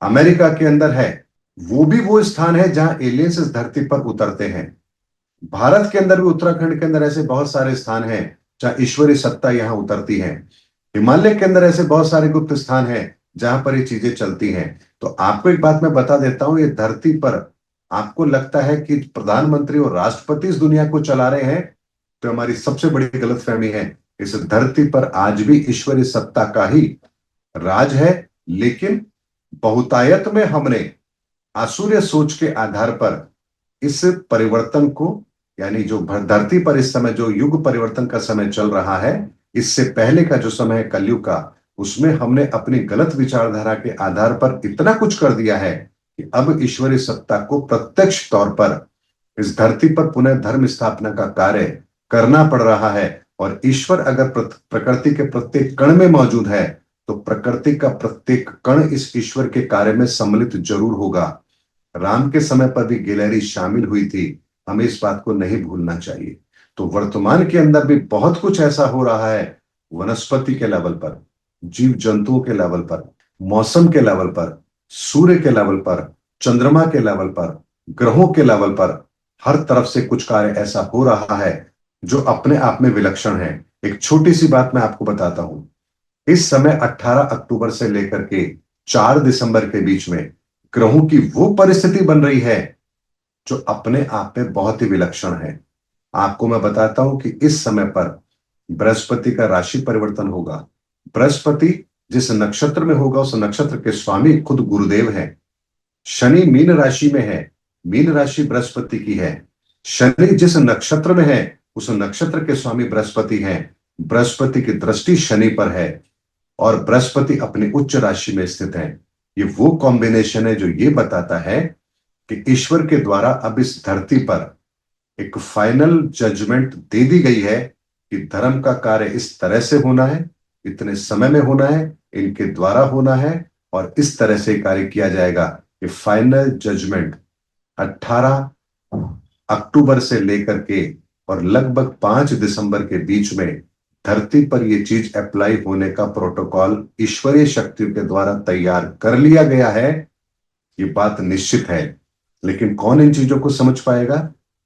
अमेरिका के अंदर है, वो भी वो स्थान है जहां एलियंस इस धरती पर उतरते हैं। भारत के अंदर भी उत्तराखंड के अंदर ऐसे बहुत सारे स्थान हैं जहां ईश्वरीय सत्ता यहां उतरती है। हिमालय के अंदर ऐसे बहुत सारे गुप्त स्थान हैं जहां पर ये चीजें चलती हैं। तो आपको एक बात मैं बता देता हूं, ये धरती पर आपको लगता है कि प्रधानमंत्री और राष्ट्रपति इस दुनिया को चला रहे हैं, तो हमारी सबसे बड़ी गलतफहमी है। इस धरती पर आज भी ईश्वरीय सत्ता का ही राज है, लेकिन बहुतायत में हमने आसुर्य सोच के आधार पर इस परिवर्तन को, यानी जो धरती पर इस समय जो युग परिवर्तन का समय चल रहा है, इससे पहले का जो समय है कलयुग का, उसमें हमने अपनी गलत विचारधारा के आधार पर इतना कुछ कर दिया है कि अब ईश्वरीय सत्ता को प्रत्यक्ष तौर पर इस धरती पर पुनः धर्म स्थापना का कार्य करना पड़ रहा है। और ईश्वर अगर प्रकृति के प्रत्येक कण में मौजूद है, तो प्रकृति का प्रत्येक कण इस ईश्वर के कार्य में सम्मिलित जरूर होगा। राम के समय पर भी गिलहरी शामिल हुई थी, हमें इस बात को नहीं भूलना चाहिए। तो वर्तमान के अंदर भी बहुत कुछ ऐसा हो रहा है, वनस्पति के लेवल पर, जीव जंतुओं के लेवल पर, मौसम के लेवल पर, सूर्य के लेवल पर, चंद्रमा के लेवल पर, ग्रहों के लेवल पर, हर तरफ से कुछ कार्य ऐसा हो रहा है जो अपने आप में विलक्षण है। एक छोटी सी बात मैं आपको बताता हूं। इस समय 18 अक्टूबर से लेकर के 4 दिसंबर के बीच में ग्रहों की वो परिस्थिति बन रही है जो अपने आप में बहुत ही विलक्षण है। आपको मैं बताता हूं कि इस समय पर बृहस्पति का राशि परिवर्तन होगा। बृहस्पति जिस नक्षत्र में होगा उस नक्षत्र के स्वामी खुद गुरुदेव है। शनि मीन राशि में है, मीन राशि बृहस्पति की है। शनि जिस नक्षत्र में है उस नक्षत्र के स्वामी बृहस्पति हैं। बृहस्पति की दृष्टि शनि पर है और बृहस्पति अपनी उच्च राशि में स्थित है। ये वो कॉम्बिनेशन है जो ये बताता है कि ईश्वर के द्वारा अब इस धरती पर एक फाइनल जजमेंट दे दी गई है कि धर्म का कार्य इस तरह से होना है, इतने समय में होना है, इनके द्वारा होना है और इस तरह से कार्य किया जाएगा। ये फाइनल जजमेंट 18 अक्टूबर से लेकर के और लगभग 5 दिसंबर के बीच में धरती पर यह चीज अप्लाई होने का प्रोटोकॉल ईश्वरीय शक्तियों के द्वारा तैयार कर लिया गया है। ये बात निश्चित है। लेकिन कौन इन चीजों को समझ पाएगा?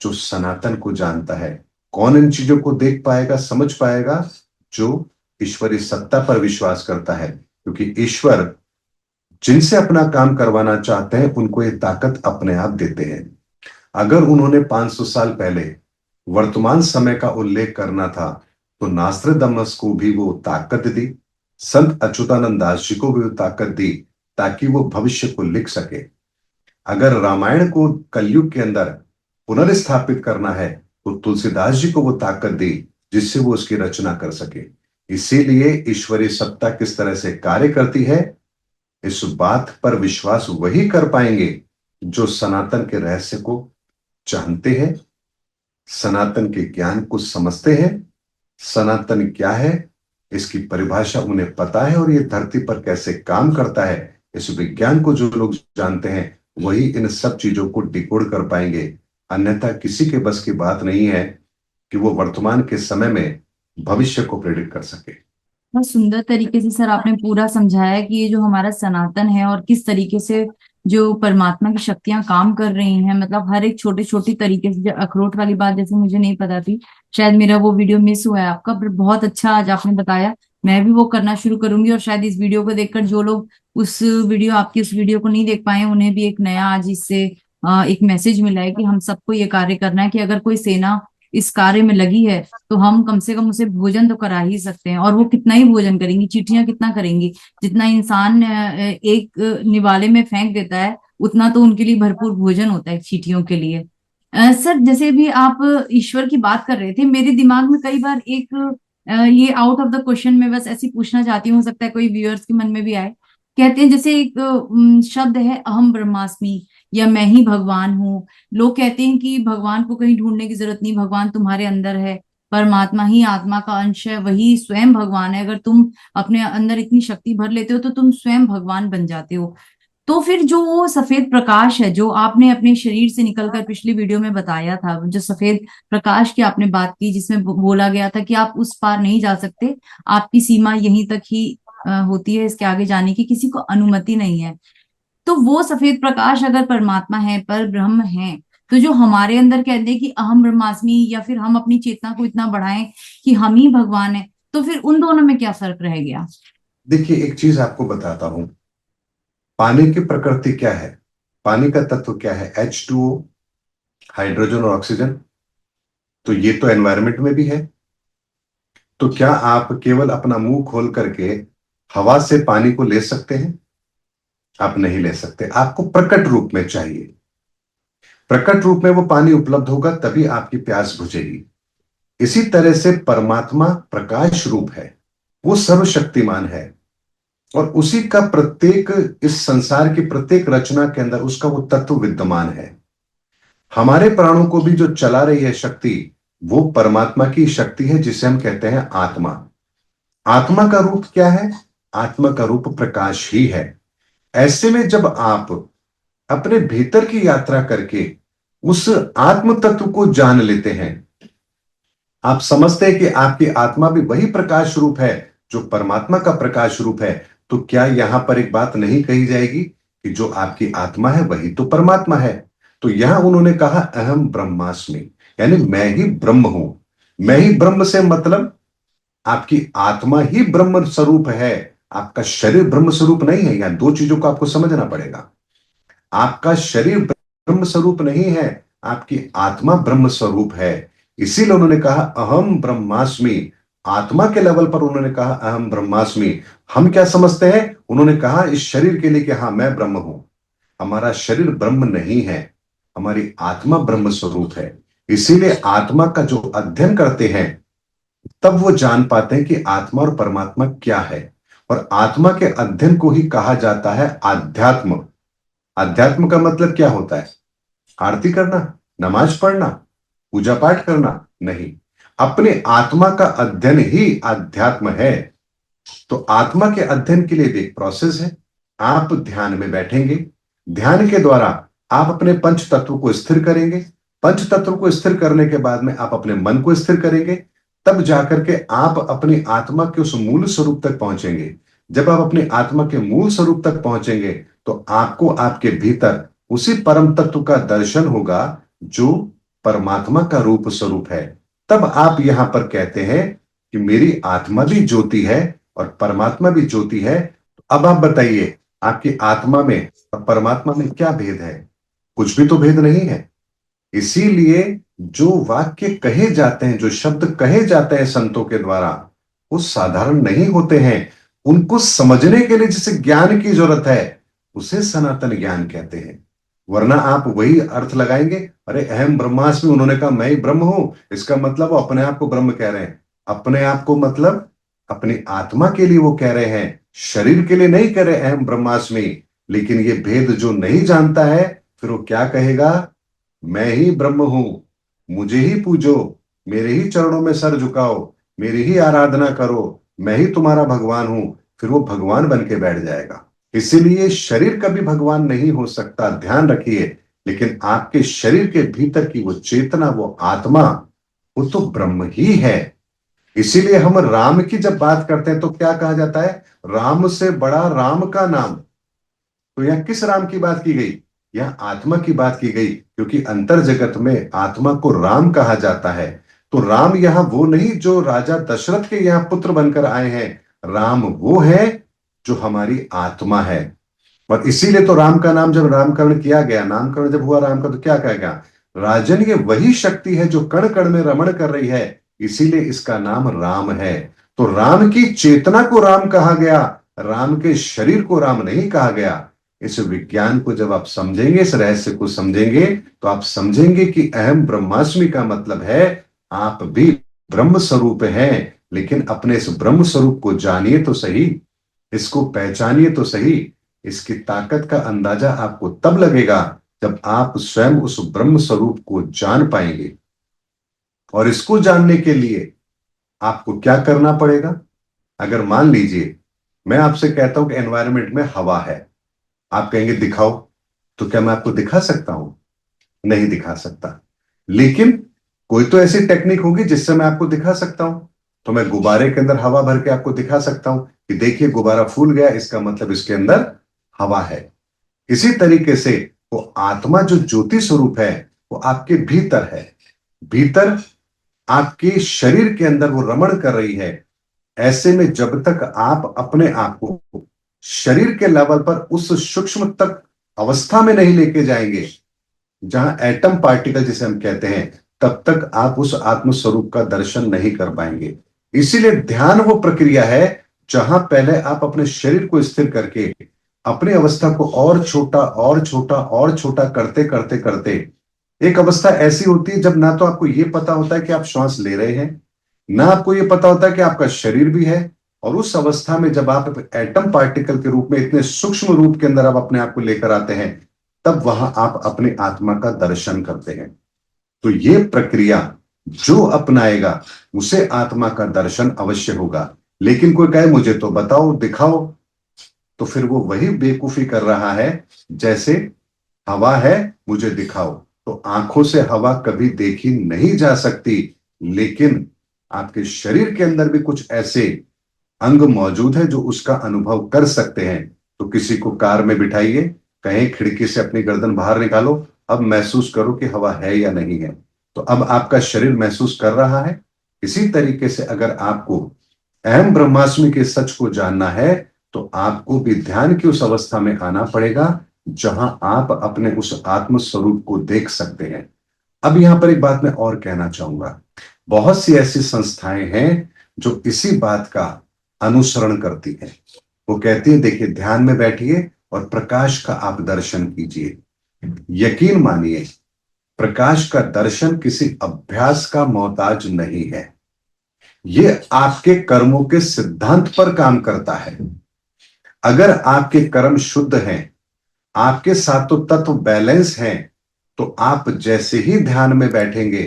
जो सनातन को जानता है। कौन इन चीजों को देख पाएगा, समझ पाएगा? जो ईश्वरीय सत्ता पर विश्वास करता है। क्योंकि ईश्वर जिनसे अपना काम करवाना चाहते हैं उनको ये ताकत अपने आप देते हैं। अगर उन्होंने 500 साल पहले वर्तमान समय का उल्लेख करना था तो नास्ट्रादामस को भी वो ताकत दी, संत अच्युतानंद दास जी को भी वो ताकत दी ताकि वो भविष्य को लिख सके। अगर रामायण को कलयुग के अंदर पुनर्स्थापित करना है तो तुलसीदास जी को वो ताकत दी जिससे वो उसकी रचना कर सके। इसीलिए ईश्वरीय सत्ता किस तरह से कार्य करती है, इस बात पर विश्वास वही कर पाएंगे जो सनातन के रहस्य को जानते हैं, सनातन के ज्ञान को समझते हैं। सनातन क्या है इसकी परिभाषा उन्हें पता है और ये धरती पर कैसे काम करता है इस विज्ञान को जो लोग जानते हैं वही इन सब चीजों को डिकोड कर पाएंगे। अन्यथा किसी के बस की बात नहीं है कि वो वर्तमान के समय में भविष्य को प्रेडिक्ट कर सके। बहुत सुंदर तरीके से सर आपने पूरा समझाया कि ये जो हमारा सनातन है और किस तरीके से जो परमात्मा की शक्तियां काम कर रही हैं, मतलब हर एक छोटे छोटी तरीके से। जो अखरोट वाली बात जैसे मुझे नहीं पता थी, शायद मेरा वो वीडियो मिस हुआ है आपका, पर बहुत अच्छा आज आपने बताया। मैं भी वो करना शुरू करूंगी और शायद इस वीडियो को देखकर जो लोग आपकी उस वीडियो को नहीं देख पाए उन्हें भी एक नया आज इससे एक मैसेज मिला है कि हम सबको ये कार्य करना है कि अगर कोई सेना इस कार्य में लगी है तो हम कम से कम उसे भोजन तो करा ही सकते हैं। और वो कितना ही भोजन करेंगी, चींटियां कितना करेंगी, जितना इंसान एक निवाले में फेंक देता है उतना तो उनके लिए भरपूर भोजन होता है चींटियों के लिए। सर जैसे भी आप ईश्वर की बात कर रहे थे, मेरे दिमाग में कई बार एक ये आउट ऑफ द क्वेश्चन में बस ऐसी पूछना चाहती हूँ, हो सकता है कोई व्यूअर्स के मन में भी आए। कहते हैं जैसे एक शब्द है अहम ब्रह्मास्मि, या मैं ही भगवान हूँ। लोग कहते हैं कि भगवान को कहीं ढूंढने की जरूरत नहीं, भगवान तुम्हारे अंदर है, परमात्मा ही आत्मा का अंश है, वही स्वयं भगवान है। अगर तुम अपने अंदर इतनी शक्ति भर लेते हो तो तुम स्वयं भगवान बन जाते हो। तो फिर जो वो सफेद प्रकाश है जो आपने अपने शरीर से निकलकर पिछली वीडियो में बताया था, जो सफेद प्रकाश की आपने बात की जिसमें बोला गया था कि आप उस पार नहीं जा सकते, आपकी सीमा यहीं तक ही होती है, इसके आगे जाने की किसी को अनुमति नहीं है। तो वो सफेद प्रकाश अगर परमात्मा है, पर ब्रह्म है, तो जो हमारे अंदर कहते हैं कि अहम ब्रह्मास्मि, या फिर हम अपनी चेतना को इतना बढ़ाएं कि हम ही भगवान है, तो फिर उन दोनों में क्या फर्क रह गया? देखिए एक चीज आपको बताता हूं, पानी की प्रकृति क्या है, पानी का तत्व क्या है, H2O, हाइड्रोजन और ऑक्सीजन। तो ये तो एनवायरमेंट में भी है। तो क्या आप केवल अपना मुंह खोल करके हवा से पानी को ले सकते हैं? आप नहीं ले सकते, आपको प्रकट रूप में चाहिए। प्रकट रूप में वो पानी उपलब्ध होगा तभी आपकी प्यास बुझेगी। इसी तरह से परमात्मा प्रकाश रूप है, वो सर्वशक्तिमान है, और उसी का प्रत्येक, इस संसार की प्रत्येक रचना के अंदर उसका वो तत्व विद्यमान है। हमारे प्राणों को भी जो चला रही है शक्ति, वो परमात्मा की शक्ति है, जिसे हम कहते हैं आत्मा। आत्मा का रूप क्या है? आत्मा का रूप प्रकाश ही है। ऐसे में जब आप अपने भीतर की यात्रा करके उस आत्म तत्व को जान लेते हैं, आप समझते हैं कि आपकी आत्मा भी वही प्रकाश रूप है जो परमात्मा का प्रकाश रूप है, तो क्या यहां पर एक बात नहीं कही जाएगी कि जो आपकी आत्मा है वही तो परमात्मा है? तो यहां उन्होंने कहा अहम ब्रह्मास्मि, यानी मैं ही ब्रह्म हूं। मैं ही ब्रह्म से मतलब आपकी आत्मा ही ब्रह्म स्वरूप है, आपका शरीर ब्रह्म स्वरूप नहीं है। यहां दो चीजों को आपको समझना पड़ेगा। आपका शरीर ब्रह्म स्वरूप नहीं है, आपकी आत्मा ब्रह्म स्वरूप है। इसीलिए उन्होंने कहा अहम ब्रह्मास्मि। आत्मा के लेवल पर उन्होंने कहा अहम ब्रह्मास्मि। हम क्या समझते हैं? उन्होंने कहा इस शरीर के लिए कि हाँ मैं ब्रह्म हूं। हमारा शरीर ब्रह्म नहीं है, हमारी आत्मा ब्रह्म स्वरूप है। इसीलिए आत्मा का जो अध्ययन करते हैं तब वो जान पाते हैं कि आत्मा और परमात्मा क्या है। और आत्मा के अध्ययन को ही कहा जाता है आध्यात्म। अध्यात्म का मतलब क्या होता है? आरती करना, नमाज पढ़ना, पूजा पाठ करना? नहीं, अपने आत्मा का अध्ययन ही अध्यात्म है। तो आत्मा के अध्ययन के लिए भी एक प्रोसेस है। आप ध्यान में बैठेंगे, ध्यान के द्वारा आप अपने पंच तत्व को स्थिर करेंगे। पंच तत्व को स्थिर करने के बाद में आप अपने मन को स्थिर करेंगे, तब जाकर के आप अपनी आत्मा के उस मूल स्वरूप तक पहुंचेंगे। जब आप अपनी आत्मा के मूल स्वरूप तक पहुंचेंगे तो आपको आपके भीतर उसी परम तत्व का दर्शन होगा जो परमात्मा का रूप स्वरूप है। तब आप यहां पर कहते हैं कि मेरी आत्मा भी ज्योति है और परमात्मा भी ज्योति है। अब आप बताइए, आपकी आत्मा में और परमात्मा में क्या भेद है? कुछ भी तो भेद नहीं है। इसीलिए जो वाक्य कहे जाते हैं, जो शब्द कहे जाते हैं संतों के द्वारा, वो साधारण नहीं होते हैं। उनको समझने के लिए जिसे ज्ञान की जरूरत है उसे सनातन ज्ञान कहते हैं। वरना आप वही अर्थ लगाएंगे, अरे अहम ब्रह्मास्मि, उन्होंने कहा मैं ही ब्रह्म हूं, इसका मतलब वो अपने आप को ब्रह्म कह रहे हैं। अपने आप को मतलब अपनी आत्मा के लिए वो कह रहे हैं, शरीर के लिए नहीं कह रहे अहम ब्रह्मास्मि। लेकिन ये भेद जो नहीं जानता है, फिर वो क्या कहेगा? मैं ही ब्रह्म हूं, मुझे ही पूजो, मेरे ही चरणों में सर झुकाओ, मेरी ही आराधना करो, मैं ही तुम्हारा भगवान हूं। फिर वो भगवान बन के बैठ जाएगा। इसीलिए शरीर कभी भगवान नहीं हो सकता, ध्यान रखिए। लेकिन आपके शरीर के भीतर की वो चेतना, वो आत्मा, वो तो ब्रह्म ही है। इसीलिए हम राम की जब बात करते हैं तो क्या कहा जाता है? राम से बड़ा राम का नाम। तो यह किस राम की बात की गई? यह आत्मा की बात की गई, क्योंकि अंतर जगत में आत्मा को राम कहा जाता है। तो राम यहां वो नहीं जो राजा दशरथ के यहां पुत्र बनकर आए हैं। राम वो है जो हमारी आत्मा है। और इसीलिए तो राम का नाम जब नामकरण किया गया, नामकरण जब हुआ राम का, तो क्या कहा गया? राजन, ये वही शक्ति है जो कण कण में रमण कर रही है, इसीलिए इसका नाम राम है। तो राम की चेतना को राम कहा गया, राम के शरीर को राम नहीं कहा गया। इस विज्ञान को जब आप समझेंगे, इस रहस्य को समझेंगे, तो आप समझेंगे कि अहम ब्रह्मास्मि का मतलब है आप भी ब्रह्म स्वरूप हैं। लेकिन अपने इस ब्रह्म स्वरूप को जानिए तो सही, इसको पहचानिए तो सही। इसकी ताकत का अंदाजा आपको तब लगेगा जब आप स्वयं उस ब्रह्म स्वरूप को जान पाएंगे। और इसको जानने के लिए आपको क्या करना पड़ेगा? अगर मान लीजिए मैं आपसे कहता हूं कि एनवायरनमेंट में हवा है, आप कहेंगे दिखाओ, तो क्या मैं आपको दिखा सकता हूं? नहीं दिखा सकता। लेकिन कोई तो ऐसी टेक्निक होगी जिससे मैं आपको दिखा सकता हूं। तो मैं गुब्बारे के अंदर हवा भर के आपको दिखा सकता हूं कि देखिए गुब्बारा फूल गया, इसका मतलब इसके अंदर हवा है। इसी तरीके से वो आत्मा जो ज्योति स्वरूप है वो आपके भीतर है। भीतर आपके शरीर के अंदर वो रमण कर रही है। ऐसे में जब तक आप अपने आप को शरीर के लेवल पर उस सूक्ष्म तक अवस्था में नहीं लेके जाएंगे जहां एटम पार्टिकल जिसे हम कहते हैं, तब तक आप उस आत्म स्वरूप का दर्शन नहीं कर पाएंगे। इसीलिए ध्यान वो प्रक्रिया है जहां पहले आप अपने शरीर को स्थिर करके अपनी अवस्था को और छोटा और छोटा और छोटा करते करते करते एक अवस्था ऐसी होती है जब ना तो आपको यह पता होता है कि आप श्वास ले रहे हैं, ना आपको यह पता होता है कि आपका शरीर भी है। और उस अवस्था में जब आप एटम पार्टिकल के रूप में इतने सूक्ष्म रूप के अंदर आप अपने आप को लेकर आते हैं, तब वहां आप अपनी आत्मा का दर्शन करते हैं। तो यह प्रक्रिया जो अपनाएगा उसे आत्मा का दर्शन अवश्य होगा। लेकिन कोई कहे मुझे तो बताओ दिखाओ, तो फिर वो वही बेवकूफी कर रहा है जैसे हवा है मुझे दिखाओ। तो आंखों से हवा कभी देखी नहीं जा सकती, लेकिन आपके शरीर के अंदर भी कुछ ऐसे अंग मौजूद है जो उसका अनुभव कर सकते हैं। तो किसी को कार में बिठाइए, कहें खिड़की से अपनी गर्दन बाहर निकालो, अब महसूस करो कि हवा है या नहीं है। तो अब आपका शरीर महसूस कर रहा है। इसी तरीके से अगर आपको अहम ब्रह्मास्मि के सच को जानना है तो आपको भी ध्यान की उस अवस्था में आना पड़ेगा जहां आप अपने उस आत्म स्वरूप को देख सकते हैं। अब यहां पर एक बात मैं और कहना चाहूंगा, बहुत सी ऐसी संस्थाएं हैं जो इसी बात का अनुसरण करती हैं। वो कहती है देखिए ध्यान में बैठिए और प्रकाश का आप दर्शन कीजिए। यकीन मानिए, प्रकाश का दर्शन किसी अभ्यास का मोहताज नहीं है। ये आपके कर्मों के सिद्धांत पर काम करता है। अगर आपके कर्म शुद्ध हैं, आपके सातों तत्व बैलेंस हैं, तो आप जैसे ही ध्यान में बैठेंगे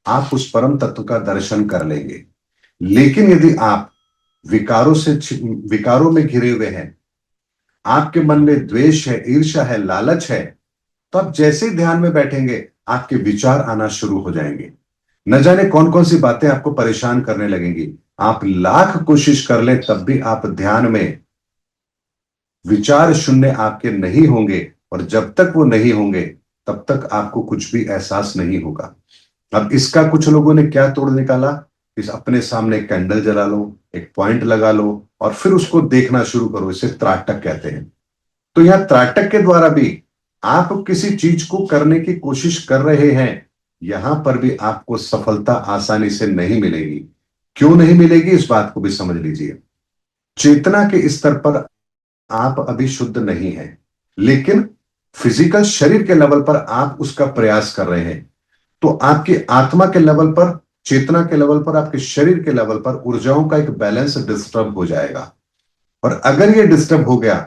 आप उस परम तत्व का दर्शन कर लेंगे। लेकिन यदि आप विकारों में घिरे हुए हैं, आपके मन में द्वेष है, ईर्ष्या है, लालच है, तो आप जैसे ही ध्यान में बैठेंगे आपके विचार आना शुरू हो जाएंगे। न जाने कौन कौन सी बातें आपको परेशान करने लगेंगी। आप लाख कोशिश कर लें तब भी आप ध्यान में विचार शून्य आपके नहीं होंगे, और जब तक वो नहीं होंगे तब तक आपको कुछ भी एहसास नहीं होगा। अब इसका कुछ लोगों ने क्या तोड़ निकाला, इस अपने सामने एक कैंडल जला लो, एक पॉइंट लगा लो और फिर उसको देखना शुरू करो। इसे त्राटक कहते हैं। तो यहां त्राटक के द्वारा भी आप किसी चीज को करने की कोशिश कर रहे हैं, यहां पर भी आपको सफलता आसानी से नहीं मिलेगी। क्यों नहीं मिलेगी इस बात को भी समझ लीजिए। चेतना के स्तर पर आप अभी शुद्ध नहीं है, लेकिन फिजिकल शरीर के लेवल पर आप उसका प्रयास कर रहे हैं। तो आपकी आत्मा के लेवल पर, चेतना के लेवल पर, आपके शरीर के लेवल पर ऊर्जाओं का एक बैलेंस डिस्टर्ब हो जाएगा। और अगर ये डिस्टर्ब हो गया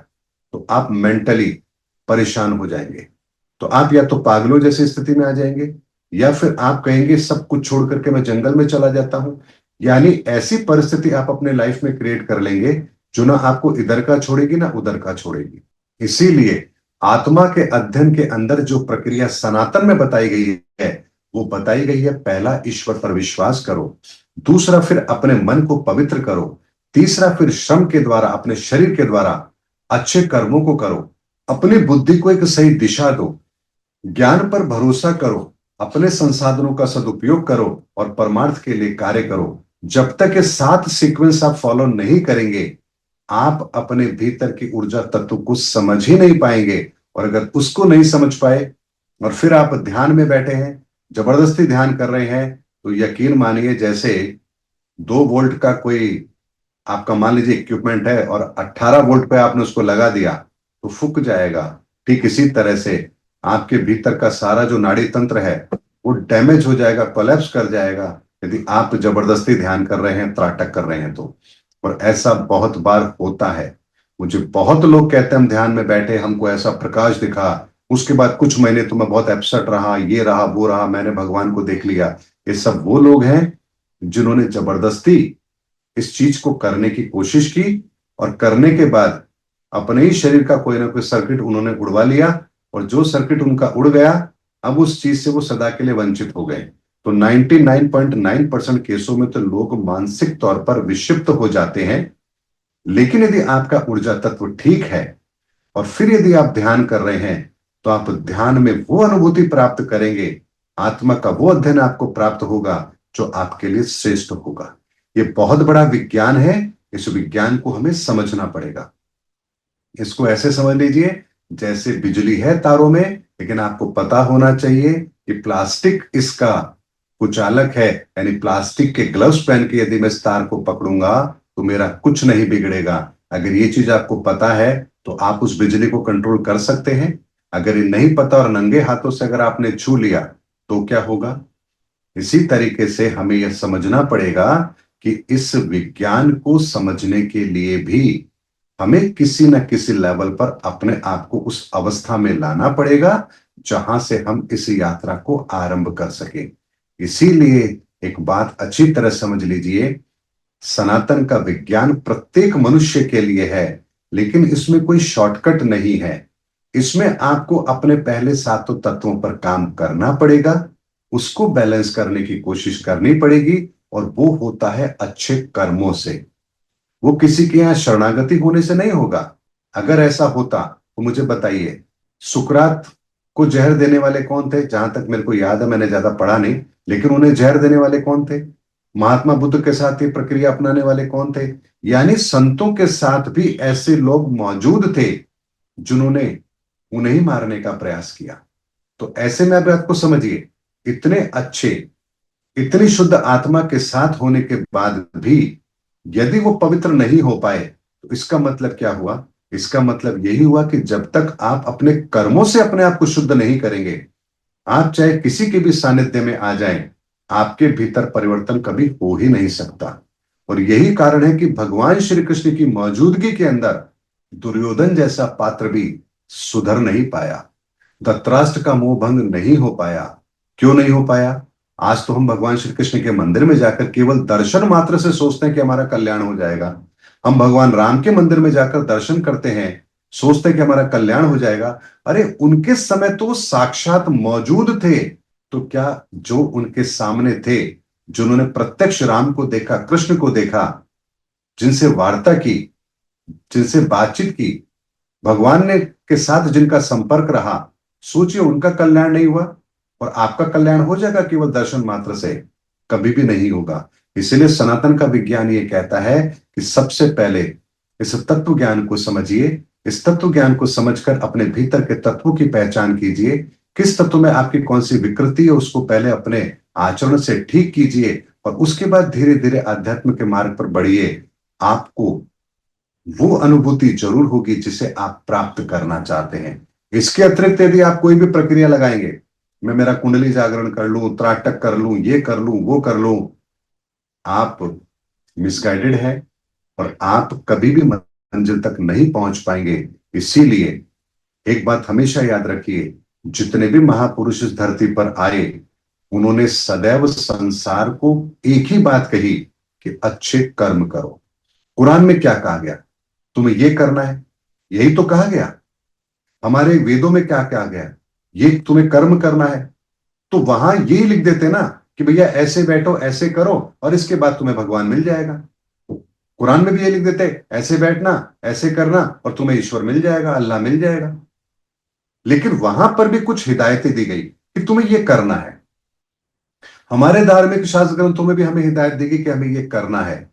तो आप मेंटली परेशान हो जाएंगे। तो आप या तो पागलों जैसी स्थिति में आ जाएंगे, या फिर आप कहेंगे सब कुछ छोड़ करके मैं जंगल में चला जाता हूं। यानी ऐसी परिस्थिति आप अपने लाइफ में क्रिएट कर लेंगे जो ना आपको इधर का छोड़ेगी ना उधर का छोड़ेगी। इसीलिए आत्मा के अध्ययन के अंदर जो प्रक्रिया सनातन में बताई गई है, वो बताई गई है पहला ईश्वर पर विश्वास करो, दूसरा फिर अपने मन को पवित्र करो, तीसरा फिर श्रम के द्वारा अपने शरीर के द्वारा अच्छे कर्मों को करो, अपनी बुद्धि को एक सही दिशा दो, ज्ञान पर भरोसा करो, अपने संसाधनों का सदुपयोग करो और परमार्थ के लिए कार्य करो। जब तक ये 7 सीक्वेंस आप फॉलो नहीं करेंगे, आप अपने भीतर की ऊर्जा तत्व को समझ ही नहीं पाएंगे। और अगर उसको नहीं समझ पाए और फिर आप ध्यान में बैठे हैं, जबरदस्ती ध्यान कर रहे हैं, तो यकीन मानिए जैसे 2 वोल्ट का कोई आपका मान लीजिए इक्विपमेंट है और 18 वोल्ट पे आपने उसको लगा दिया तो फूक जाएगा। ठीक इसी तरह से आपके भीतर का सारा जो नाड़ी तंत्र है वो डैमेज हो जाएगा, कोलैप्स कर जाएगा, यदि आप जबरदस्ती ध्यान कर रहे हैं, त्राटक कर रहे हैं तो। और ऐसा बहुत बार होता है। मुझे बहुत लोग कहते हैं हम ध्यान में बैठे, हमको ऐसा प्रकाश दिखा, उसके बाद कुछ महीने तो मैं बहुत अपसेट रहा, ये रहा वो रहा, मैंने भगवान को देख लिया। ये सब वो लोग हैं जिन्होंने जबरदस्ती इस चीज को करने की कोशिश की और करने के बाद अपने ही शरीर का कोई ना कोई सर्किट उन्होंने उड़वा लिया, और जो सर्किट उनका उड़ गया अब उस चीज से वो सदा के लिए वंचित हो गए। तो 99.9% केसों में तो लोग मानसिक तौर पर विक्षिप्त हो जाते हैं। लेकिन यदि आपका ऊर्जा तत्व ठीक है और फिर यदि आप ध्यान कर रहे हैं, तो आप ध्यान में वो अनुभूति प्राप्त करेंगे, आत्मा का वो अध्ययन आपको प्राप्त होगा जो आपके लिए श्रेष्ठ होगा। ये बहुत बड़ा विज्ञान है। इस विज्ञान को हमें समझना पड़ेगा। इसको ऐसे समझ लीजिए जैसे बिजली है तारों में, लेकिन आपको पता होना चाहिए कि प्लास्टिक इसका कुचालक है। यानी प्लास्टिक के ग्लव्स पहन के यदि मैं इस तार को पकड़ूंगा तो मेरा कुछ नहीं बिगड़ेगा। अगर ये चीज आपको पता है तो आप उस बिजली को कंट्रोल कर सकते हैं? अगर ये नहीं पता और नंगे हाथों से अगर आपने छू लिया तो क्या होगा? इसी तरीके से हमें यह समझना पड़ेगा कि इस विज्ञान को समझने के लिए भी हमें किसी न किसी लेवल पर अपने आप को उस अवस्था में लाना पड़ेगा जहां से हम इस यात्रा को आरंभ कर सके। इसीलिए एक बात अच्छी तरह समझ लीजिए, सनातन का विज्ञान प्रत्येक मनुष्य के लिए है, लेकिन इसमें कोई शॉर्टकट नहीं है। इसमें आपको अपने पहले सातों तत्वों पर काम करना पड़ेगा, उसको बैलेंस करने की कोशिश करनी पड़ेगी, और वो होता है अच्छे कर्मों से। वो किसी के यहां शरणागति होने से नहीं होगा। अगर ऐसा होता तो मुझे बताइए, सुकरात को जहर देने वाले कौन थे? जहां तक मेरे को याद है, मैंने ज्यादा पढ़ा नहीं, लेकिन उन्हें जहर देने वाले कौन थे? महात्मा बुद्ध के साथ ये प्रक्रिया अपनाने वाले कौन थे? यानी संतों के साथ भी ऐसे लोग मौजूद थे जिन्होंने उन्हें ही मारने का प्रयास किया। तो ऐसे में अब आपको समझिए, इतने अच्छे, इतनी शुद्ध आत्मा के साथ होने के बाद भी यदि वो पवित्र नहीं हो पाए, तो इसका मतलब क्या हुआ? इसका मतलब यही हुआ कि जब तक आप अपने कर्मों से अपने आप को शुद्ध नहीं करेंगे, आप चाहे किसी के भी सानिध्य में आ जाएं, आपके भीतर परिवर्तन कभी हो ही नहीं सकता। और यही कारण है कि भगवान श्री कृष्ण की मौजूदगी के अंदर दुर्योधन जैसा पात्र भी सुधर नहीं पाया, धृतराष्ट्र का मोह भंग नहीं हो पाया। क्यों नहीं हो पाया? आज तो हम भगवान श्री कृष्ण के मंदिर में जाकर केवल दर्शन मात्र से सोचते हैं कि हमारा कल्याण हो जाएगा। हम भगवान राम के मंदिर में जाकर दर्शन करते हैं, सोचते हैं कि हमारा कल्याण हो जाएगा। अरे उनके समय तो वो साक्षात मौजूद थे। तो क्या जो उनके सामने थे, जिन्होंने प्रत्यक्ष राम को देखा, कृष्ण को देखा, जिनसे वार्ता की, जिनसे बातचीत की, भगवान ने के साथ जिनका संपर्क रहा, सोचिए उनका कल्याण नहीं हुआ, और आपका कल्याण हो जाएगा केवल दर्शन मात्र से? कभी भी नहीं होगा। इसलिए सनातन का विज्ञान ये कहता है कि सबसे पहले इस तत्व ज्ञान को समझिए, इस तत्व ज्ञान को समझकर अपने भीतर के तत्वों की पहचान कीजिए। किस तत्व में आपकी कौन सी विकृति है, उसको पहले अपने आचरण से ठीक कीजिए, और उसके बाद धीरे धीरे आध्यात्म के मार्ग पर बढ़िए। आपको वो अनुभूति जरूर होगी जिसे आप प्राप्त करना चाहते हैं। इसके अतिरिक्त यदि आप कोई भी प्रक्रिया लगाएंगे, मैं मेरा कुंडली जागरण कर लूं, त्राटक कर लूं, ये कर लूं, वो कर लूं, आप मिसगाइडेड है, और आप कभी भी मंजिल तक नहीं पहुंच पाएंगे। इसीलिए एक बात हमेशा याद रखिए, जितने भी महापुरुष इस धरती पर आए, उन्होंने सदैव संसार को एक ही बात कही कि अच्छे कर्म करो। कुरान में क्या कहा गया? तुम्हें यह करना है, यही तो कहा गया। हमारे वेदों में क्या कहा गया? ये तुम्हें कर्म करना है। तो वहां यही लिख देते ना कि भैया ऐसे बैठो, ऐसे करो, और इसके बाद तुम्हें भगवान मिल जाएगा। कुरान में भी ये लिख देते, ऐसे बैठना, ऐसे करना, और तुम्हें ईश्वर मिल जाएगा, अल्लाह मिल जाएगा। लेकिन वहां पर भी कुछ हिदायतें दी गई कि तुम्हें यह करना है। हमारे धार्मिक शास्त्र ग्रंथों में भी हमें हिदायत दी गई कि हमें यह करना है।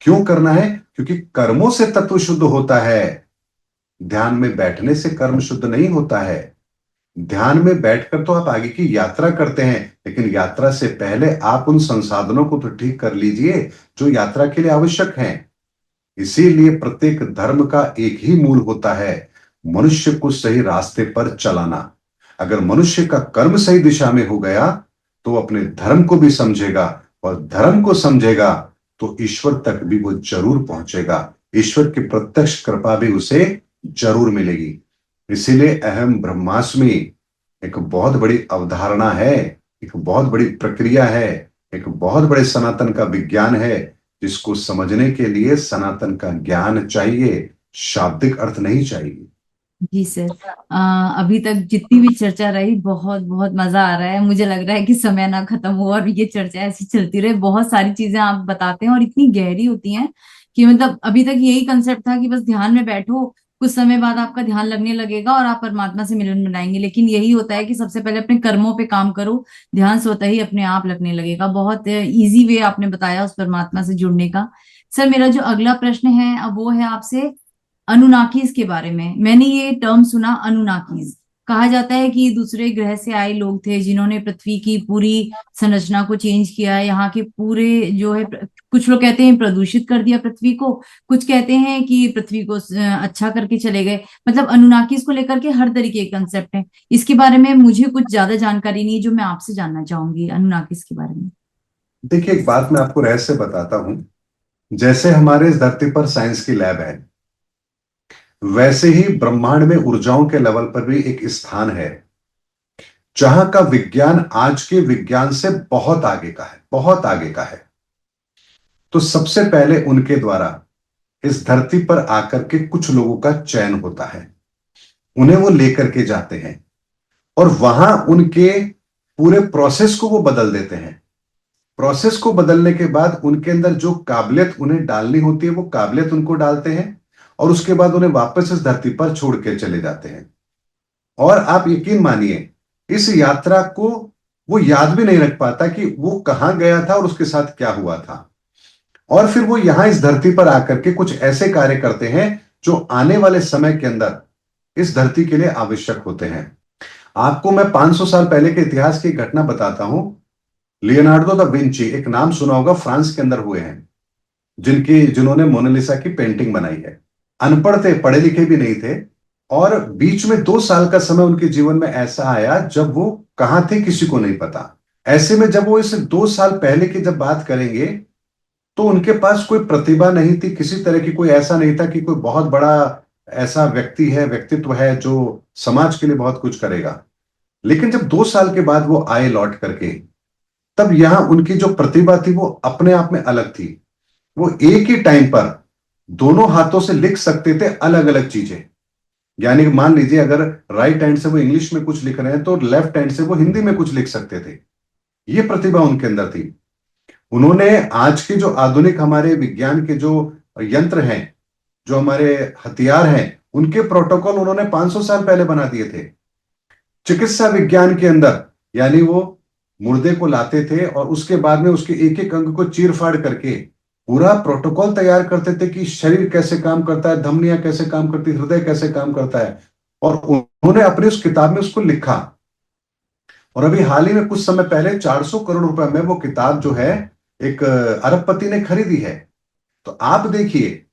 क्यों करना है? क्योंकि कर्मों से तत्व शुद्ध होता है। ध्यान में बैठने से कर्म शुद्ध नहीं होता है। ध्यान में बैठकर तो आप आगे की यात्रा करते हैं, लेकिन यात्रा से पहले आप उन संसाधनों को तो ठीक कर लीजिए जो यात्रा के लिए आवश्यक हैं। इसीलिए प्रत्येक धर्म का एक ही मूल होता है, मनुष्य को सही रास्ते पर चलाना। अगर मनुष्य का कर्म सही दिशा में हो गया तो वो अपने धर्म को भी समझेगा, और धर्म को समझेगा तो ईश्वर तक भी वो जरूर पहुंचेगा। ईश्वर की प्रत्यक्ष कृपा भी उसे जरूर मिलेगी। इसीलिए अहम ब्रह्मास्मि एक बहुत बड़ी अवधारणा है, एक बहुत बड़ी प्रक्रिया है, एक बहुत बड़े सनातन का विज्ञान है, जिसको समझने के लिए सनातन का ज्ञान चाहिए, शाब्दिक अर्थ नहीं चाहिए। जी सर। अभी तक जितनी भी चर्चा रही, बहुत बहुत मजा आ रहा है। मुझे लग रहा है कि समय ना खत्म हो और ये चर्चा ऐसी चलती रहे। बहुत सारी चीजें आप बताते हैं और इतनी गहरी होती हैं कि मतलब अभी तक यही कंसेप्ट था कि बस ध्यान में बैठो, कुछ समय बाद आपका ध्यान लगने लगेगा और आप परमात्मा से मिलन बनाएंगे। लेकिन यही होता है कि सबसे पहले अपने कर्मों पे काम करो, ध्यान स्वतः ही अपने आप लगने लगेगा। बहुत इजी वे आपने बताया उस परमात्मा से जुड़ने का। सर, मेरा जो अगला प्रश्न है अब वो है आपसे अनुनाकीज के बारे में। मैंने ये टर्म सुना, अनुनाकीज। कहा जाता है कि दूसरे ग्रह से आए लोग थे जिन्होंने पृथ्वी की पूरी संरचना को चेंज किया, यहाँ के पूरे जो है कुछ लोग कहते हैं प्रदूषित कर दिया पृथ्वी को, कुछ कहते हैं कि पृथ्वी को अच्छा करके चले गए। मतलब अनुनाकिस को लेकर के हर तरीके के कंसेप्ट है। इसके बारे में मुझे कुछ ज्यादा जानकारी नहीं है, जो मैं आपसे जानना चाहूंगी अनुनाकिस के बारे में। देखिए, एक बात मैं आपको रहस्य बताता हूं। जैसे हमारे इस धरती पर साइंस की लैब है, वैसे ही ब्रह्मांड में ऊर्जाओं के लेवल पर भी एक स्थान है जहां का विज्ञान आज के विज्ञान से बहुत आगे का है, बहुत आगे का है। तो सबसे पहले उनके द्वारा इस धरती पर आकर के कुछ लोगों का चयन होता है, उन्हें वो लेकर के जाते हैं और वहां उनके पूरे प्रोसेस को वो बदल देते हैं। प्रोसेस को बदलने के बाद उनके अंदर जो काबिलियत उन्हें डालनी होती है वो काबिलियत उनको डालते हैं, और उसके बाद उन्हें वापस इस धरती पर छोड़ के चले जाते हैं। और आप यकीन मानिए, इस यात्रा को वो याद भी नहीं रख पाता कि वो कहां गया था और उसके साथ क्या हुआ था। और फिर वो यहां इस धरती पर आकर के कुछ ऐसे कार्य करते हैं जो आने वाले समय के अंदर इस धरती के लिए आवश्यक होते हैं। आपको मैं 500 साल पहले के इतिहास की एक घटना बताता हूं। लियोनार्डो दा विंची, एक नाम सुना होगा, फ्रांस के अंदर हुए हैं, जिन्होंने मोनालिसा की पेंटिंग बनाई है। अनपढ़ थे, पढ़े लिखे भी नहीं थे, और बीच में 2 साल का समय उनके जीवन में ऐसा आया जब वो कहां थे किसी को नहीं पता। ऐसे में जब वो इस 2 साल पहले की जब बात करेंगे, तो उनके पास कोई प्रतिभा नहीं थी किसी तरह की। कोई ऐसा नहीं था कि कोई बहुत बड़ा ऐसा व्यक्ति है, व्यक्तित्व है जो समाज के लिए बहुत कुछ करेगा। लेकिन जब 2 साल के बाद वो आए लौट करके, तब यहां उनकी जो प्रतिभा थी वो अपने आप में अलग थी। वो एक ही टाइम पर दोनों हाथों से लिख सकते थे अलग अलग चीजें। यानी मान लीजिए, अगर राइट हैंड से वो इंग्लिश में कुछ लिख रहे हैं तो लेफ्ट हैंड से वो हिंदी में कुछ लिख सकते थे। ये प्रतिभा उनके अंदर थी। उन्होंने आज के जो आधुनिक हमारे विज्ञान के जो यंत्र हैं, जो हमारे हथियार हैं, उनके प्रोटोकॉल उन्होंने 500 साल पहले बना दिए थे। चिकित्सा विज्ञान के अंदर, यानी वो मुर्दे को लाते थे और उसके बाद में उसके एक एक अंग को चीर फाड़ करके पूरा प्रोटोकॉल तैयार करते थे कि शरीर कैसे काम करता है, धमनियां कैसे काम करती है, हृदय कैसे काम करता है। और उन्होंने अपनी उस किताब में उसको लिखा। और अभी हाल ही में कुछ समय पहले 400 करोड़ रुपए में वो किताब जो है एक अरबपति ने खरीदी है। तो आप देखिए,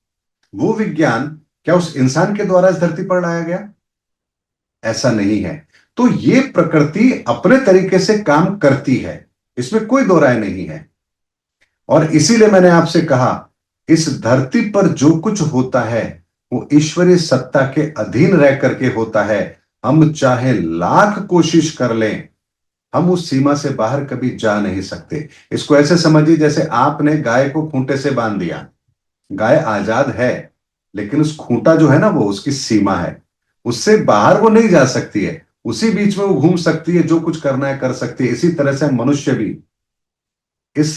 वो विज्ञान क्या उस इंसान के द्वारा इस धरती पर लाया गया? ऐसा नहीं है। तो ये प्रकृति अपने तरीके से काम करती है, इसमें कोई दो राय नहीं है। और इसीलिए मैंने आपसे कहा, इस धरती पर जो कुछ होता है वो ईश्वरीय सत्ता के अधीन रह करके होता है। हम चाहे लाख कोशिश कर लें, हम उस सीमा से बाहर कभी जा नहीं सकते। इसको ऐसे समझिए जैसे आपने गाय को खूंटे से बांध दिया। गाय आजाद है, लेकिन उस खूंटा जो है ना, वो उसकी सीमा है, उससे बाहर वो नहीं जा सकती है। उसी बीच में वो घूम सकती है, जो कुछ करना है कर सकती है। इसी तरह से मनुष्य भी इस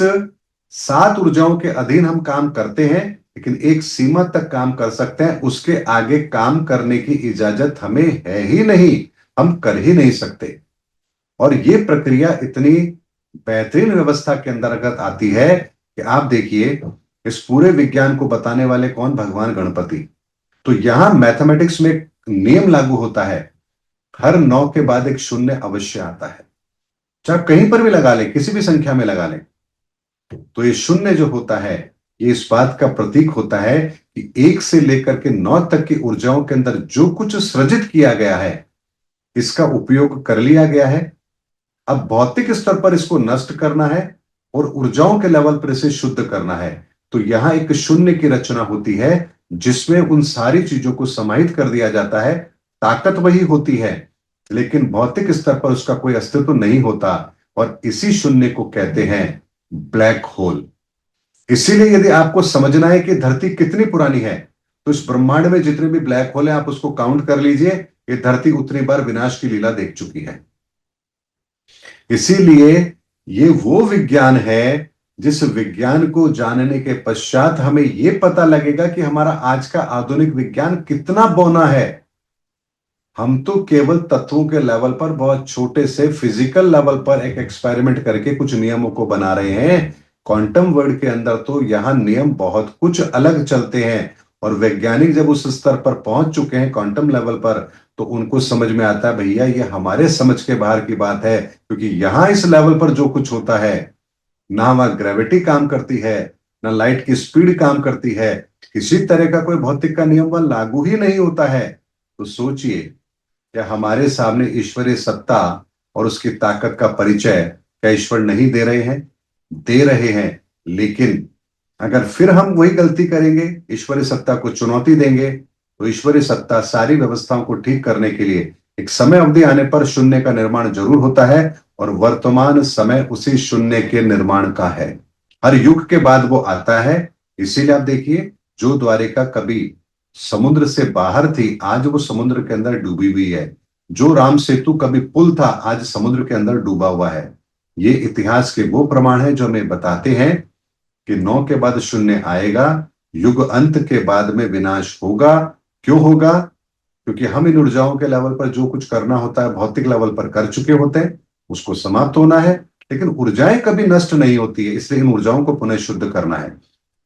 7 ऊर्जाओं के अधीन हम काम करते हैं, लेकिन एक सीमा तक काम कर सकते हैं। उसके आगे काम करने की इजाजत हमें है ही नहीं, हम कर ही नहीं सकते। और ये प्रक्रिया इतनी बेहतरीन व्यवस्था के अंतर्गत आती है कि आप देखिए, इस पूरे विज्ञान को बताने वाले कौन? भगवान गणपति। तो यहां मैथमेटिक्स में एक नियम लागू होता है, हर 9 के बाद एक शून्य अवश्य आता है। चाहे आप कहीं पर भी लगा लें, किसी भी संख्या में लगा लें, तो ये शून्य जो होता है, ये इस बात का प्रतीक होता है कि 1 से लेकर के 9 तक की ऊर्जाओं के अंदर जो कुछ सृजित किया गया है, इसका उपयोग कर लिया गया है। अब भौतिक स्तर पर इसको नष्ट करना है और ऊर्जाओं के लेवल पर इसे शुद्ध करना है। तो यहां एक शून्य की रचना होती है, जिसमें उन सारी चीजों को समाहित कर दिया जाता है। ताकत वही होती है, लेकिन भौतिक स्तर पर उसका कोई अस्तित्व नहीं होता। और इसी शून्य को कहते हैं ब्लैक होल। इसीलिए यदि आपको समझना है कि धरती कितनी पुरानी है, तो इस ब्रह्मांड में जितने भी ब्लैक होल हैं, आप उसको काउंट कर लीजिए। ये धरती उतनी बार विनाश की लीला देख चुकी है। इसीलिए ये वो विज्ञान है जिस विज्ञान को जानने के पश्चात हमें यह पता लगेगा कि हमारा आज का आधुनिक विज्ञान कितना बौना है। हम तो केवल तत्वों के लेवल पर, बहुत छोटे से फिजिकल लेवल पर एक एक्सपेरिमेंट करके कुछ नियमों को बना रहे हैं। क्वांटम वर्ल्ड के अंदर तो यहां नियम बहुत कुछ अलग चलते हैं। और वैज्ञानिक जब उस स्तर पर पहुंच चुके हैं, क्वांटम लेवल पर, तो उनको समझ में आता है, भैया ये हमारे समझ के बाहर की बात है। क्योंकि यहां इस लेवल पर जो कुछ होता है, ना वहां ग्रेविटी काम करती है, ना लाइट की स्पीड काम करती है, किसी तरह का कोई भौतिक का नियम वहां लागू ही नहीं होता है। तो सोचिए, क्या हमारे सामने ईश्वरीय सत्ता और उसकी ताकत का परिचय क्या ईश्वर नहीं दे रहे हैं? दे रहे हैं। लेकिन अगर फिर हम वही गलती करेंगे, ईश्वरीय सत्ता को चुनौती देंगे, तो ईश्वरीय सत्ता सारी व्यवस्थाओं को ठीक करने के लिए एक समय अवधि आने पर शून्य का निर्माण जरूर होता है, और वर्तमान समय उसी शून्य के निर्माण का है। हर युग के बाद वो आता है। इसीलिए आप देखिए, जो द्वारिका कभी समुद्र से बाहर थी, आज वो समुद्र के अंदर डूबी हुई है। जो राम सेतु कभी पुल था, आज समुद्र के अंदर डूबा हुआ है। ये इतिहास के वो प्रमाण है जो हमें बताते हैं कि 9 के बाद शून्य आएगा, युग अंत के बाद में विनाश होगा। क्यों होगा? क्योंकि हम इन ऊर्जाओं के लेवल पर जो कुछ करना होता है भौतिक लेवल पर कर चुके होते हैं, उसको समाप्त होना है। लेकिन ऊर्जाएं कभी नष्ट नहीं होती है, इसलिए इन ऊर्जाओं को पुनः शुद्ध करना है।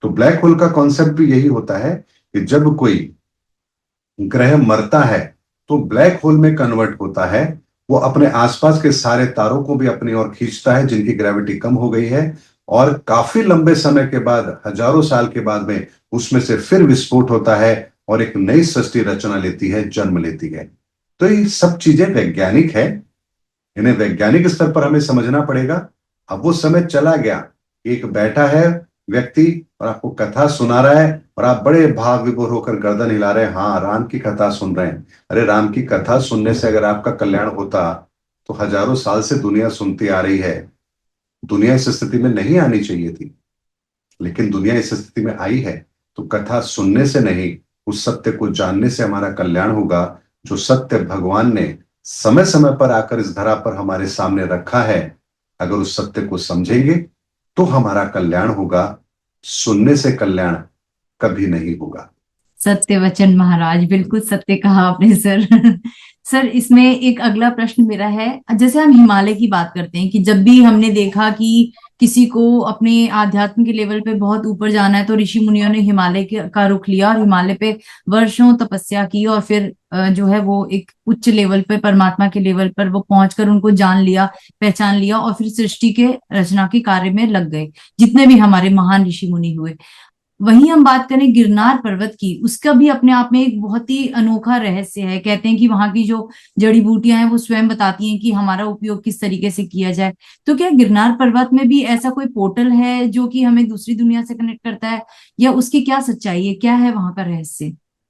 तो ब्लैक होल का कॉन्सेप्ट भी यही होता है कि जब कोई ग्रह मरता है तो ब्लैक होल में कन्वर्ट होता है। वो अपने आसपास के सारे तारों को भी अपनी ओर खींचता है जिनकी ग्रेविटी कम हो गई है, और काफी लंबे समय के बाद, हजारों साल के बाद में उसमें से फिर विस्फोट होता है और एक नई सृष्टि रचना लेती है, जन्म लेती है। तो ये सब चीजें वैज्ञानिक है, इन्हें वैज्ञानिक स्तर पर हमें समझना पड़ेगा। अब वो समय चला गया, एक बैठा है व्यक्ति और आपको कथा सुना रहा है, और आप बड़े भाव विभोर होकर गर्दन हिला रहे हैं, हाँ राम की कथा सुन रहे हैं। अरे राम की कथा सुनने से अगर आपका कल्याण होता तो हजारों साल से दुनिया सुनती आ रही है। दुनिया इस स्थिति में नहीं आनी चाहिए थी, लेकिन दुनिया इस स्थिति में आई है। तो कथा सुनने से नहीं, उस सत्य को जानने से हमारा कल्याण होगा। जो सत्य भगवान ने समय समय पर आकर इस धरा पर हमारे सामने रखा है, अगर उस सत्य को समझेंगे तो हमारा कल्याण होगा। सुनने से कल्याण कभी नहीं होगा। सत्य वचन महाराज, बिल्कुल सत्य कहा आपने सर। सर, इसमें एक अगला प्रश्न मेरा है। जैसे हम हिमालय की बात करते हैं कि जब भी हमने देखा कि किसी को अपने आध्यात्म के लेवल पे बहुत ऊपर जाना है तो ऋषि मुनियों ने हिमालय का रुख लिया और हिमालय पे वर्षों तपस्या की, और फिर जो है वो एक उच्च लेवल पे, परमात्मा के लेवल पर वो पहुंचकर उनको जान लिया, पहचान लिया, और फिर सृष्टि के रचना के कार्य में लग गए, जितने भी हमारे महान ऋषि मुनि हुए। वहीं हम बात करें गिरनार पर्वत की, उसका भी अपने आप में एक बहुत ही अनोखा रहस्य है। कहते हैं कि वहां की जो जड़ी बूटियां हैं वो स्वयं बताती हैं कि हमारा उपयोग किस तरीके से किया जाए। तो क्या गिरनार पर्वत में भी ऐसा कोई पोर्टल है जो कि हमें दूसरी दुनिया से कनेक्ट करता है, या उसकी क्या सच्चाई है, क्या है वहां का रहस्य?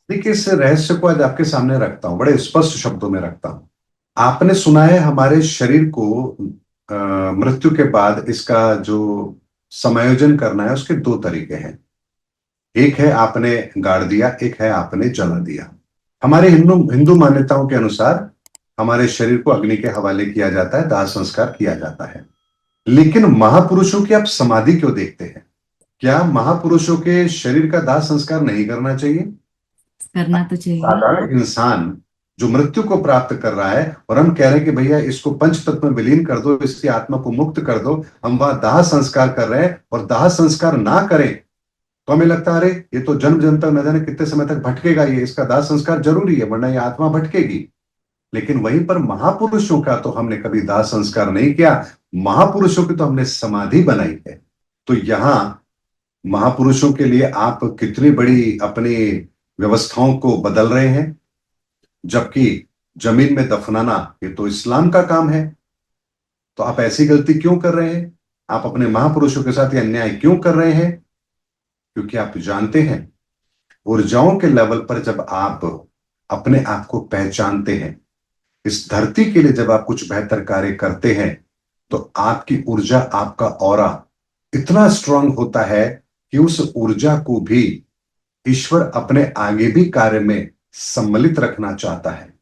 देखिए, इस रहस्य को आज आपके सामने रखता हूं, बड़े स्पष्ट शब्दों में रखता हूं। आपने सुना है हमारे शरीर को मृत्यु के बाद इसका जो समायोजन करना है उसके दो तरीके हैं। एक है आपने गाड़ दिया, एक है आपने जला दिया। हमारे हिंदू हिंदू मान्यताओं के अनुसार हमारे शरीर को अग्नि के हवाले किया जाता है, दाह संस्कार किया जाता है। लेकिन महापुरुषों की आप समाधि क्यों देखते हैं? क्या महापुरुषों के शरीर का दाह संस्कार नहीं करना चाहिए? करना तो चाहिए। साधारण इंसान जो मृत्यु को प्राप्त कर रहा है और हम कह रहे हैं कि भैया इसको पंच तत्व में विलीन कर दो, इसकी आत्मा को मुक्त कर दो, हम वहां दाह संस्कार कर रहे हैं, और दाह संस्कार ना करें तो हमें लगता है अरे ये तो जन्म जन्म तक न जाने कितने समय तक भटकेगा, ये इसका दाह संस्कार जरूरी है वरना ये आत्मा भटकेगी। लेकिन वहीं पर महापुरुषों का तो हमने कभी दाह संस्कार नहीं किया, महापुरुषों की तो हमने समाधि बनाई है। तो यहां महापुरुषों के लिए आप कितनी बड़ी अपनी व्यवस्थाओं को बदल रहे हैं, जबकि जमीन में दफनाना ये तो इस्लाम का काम है। तो आप ऐसी गलती क्यों कर रहे हैं? आप अपने महापुरुषों के साथ ये अन्याय क्यों कर रहे हैं? क्योंकि आप जानते हैं, ऊर्जाओं के लेवल पर जब आप अपने आप को पहचानते हैं, इस धरती के लिए जब आप कुछ बेहतर कार्य करते हैं, तो आपकी ऊर्जा, आपका ऑरा इतना स्ट्रांग होता है कि उस ऊर्जा को भी ईश्वर अपने आगे भी कार्य में सम्मिलित रखना चाहता है।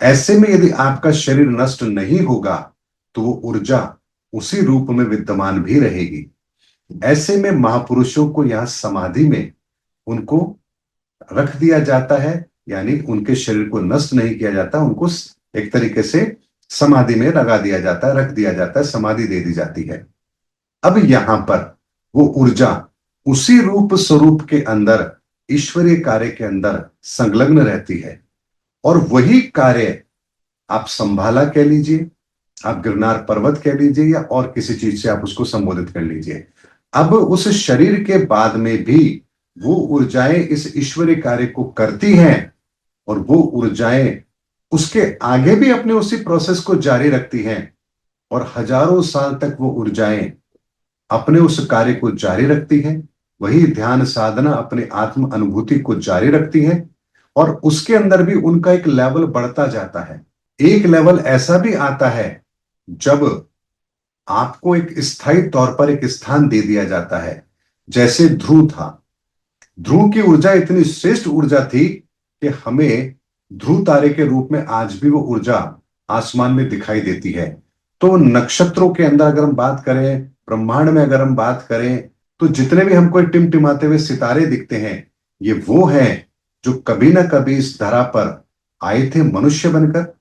ऐसे में यदि आपका शरीर नष्ट नहीं होगा तो वो ऊर्जा उसी रूप में विद्यमान भी रहेगी। ऐसे में महापुरुषों को यहां समाधि में उनको रख दिया जाता है, यानी उनके शरीर को नष्ट नहीं किया जाता, उनको एक तरीके से समाधि में लगा दिया जाता है, रख दिया जाता है, समाधि दे दी जाती है। अब यहां पर वो ऊर्जा उसी रूप स्वरूप के अंदर, ईश्वरीय कार्य के अंदर संलग्न रहती है, और वही कार्य आप संभाला कह लीजिए, आप गिरनार पर्वत कह लीजिए, या और किसी चीज से आप उसको संबोधित कर लीजिए, अब उस शरीर के बाद में भी वो ऊर्जाएं इस ईश्वरीय कार्य को करती हैं, और वो ऊर्जाएं उसके आगे भी अपने उसी प्रोसेस को जारी रखती हैं, और हजारों साल तक वो ऊर्जाएं अपने उस कार्य को जारी रखती है। वही ध्यान साधना अपने आत्म अनुभूति को जारी रखती है, और उसके अंदर भी उनका एक लेवल बढ़ता जाता है। एक लेवल ऐसा भी आता है जब आपको एक स्थायी तौर पर एक स्थान दे दिया जाता है। जैसे ध्रुव था, ध्रुव की ऊर्जा इतनी श्रेष्ठ ऊर्जा थी कि हमें ध्रुव तारे के रूप में आज भी वो ऊर्जा आसमान में दिखाई देती है। तो नक्षत्रों के अंदर अगर हम बात करें, ब्रह्मांड में अगर हम बात करें, तो जितने भी हमको टिमटिमाते हुए सितारे दिखते हैं, ये वो हैं जो कभी ना कभी इस धरा पर आए थे मनुष्य बनकर।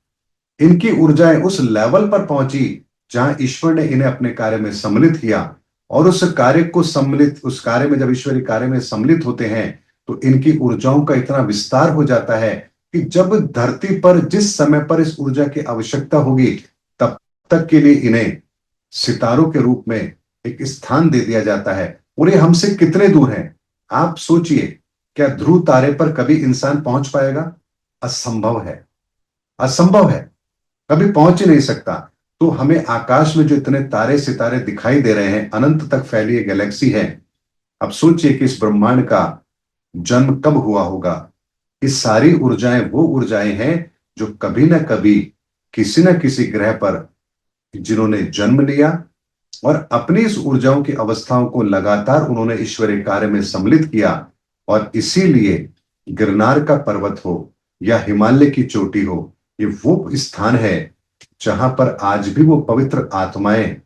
इनकी ऊर्जाएं उस लेवल पर पहुंची जहां ईश्वर ने इन्हें अपने कार्य में सम्मिलित किया, और उस कार्य में जब ईश्वरीय कार्य में सम्मिलित होते हैं, तो इनकी ऊर्जाओं का इतना विस्तार हो जाता है कि जब धरती पर जिस समय पर इस ऊर्जा की आवश्यकता होगी, तब तक के लिए इन्हें सितारों के रूप में एक स्थान दे दिया जाता है। और ये हमसे कितने दूर हैं आप सोचिए। क्या ध्रुव तारे पर कभी इंसान पहुंच पाएगा? असंभव है, असंभव है, कभी पहुंच ही नहीं सकता। तो हमें आकाश में जो इतने तारे सितारे दिखाई दे रहे हैं, अनंत तक फैली ये गैलेक्सी है। अब सोचिए कि इस ब्रह्मांड का जन्म कब हुआ होगा। ये सारी ऊर्जाएं वो ऊर्जाएं हैं जो कभी ना कभी किसी न किसी ग्रह पर जिन्होंने जन्म लिया, और अपनी इस ऊर्जाओं की अवस्थाओं को लगातार उन्होंने ईश्वरीय कार्य में सम्मिलित किया। और इसीलिए गिरनार का पर्वत हो या हिमालय की चोटी हो, ये वो स्थान है जहां पर आज भी वो पवित्र आत्माएं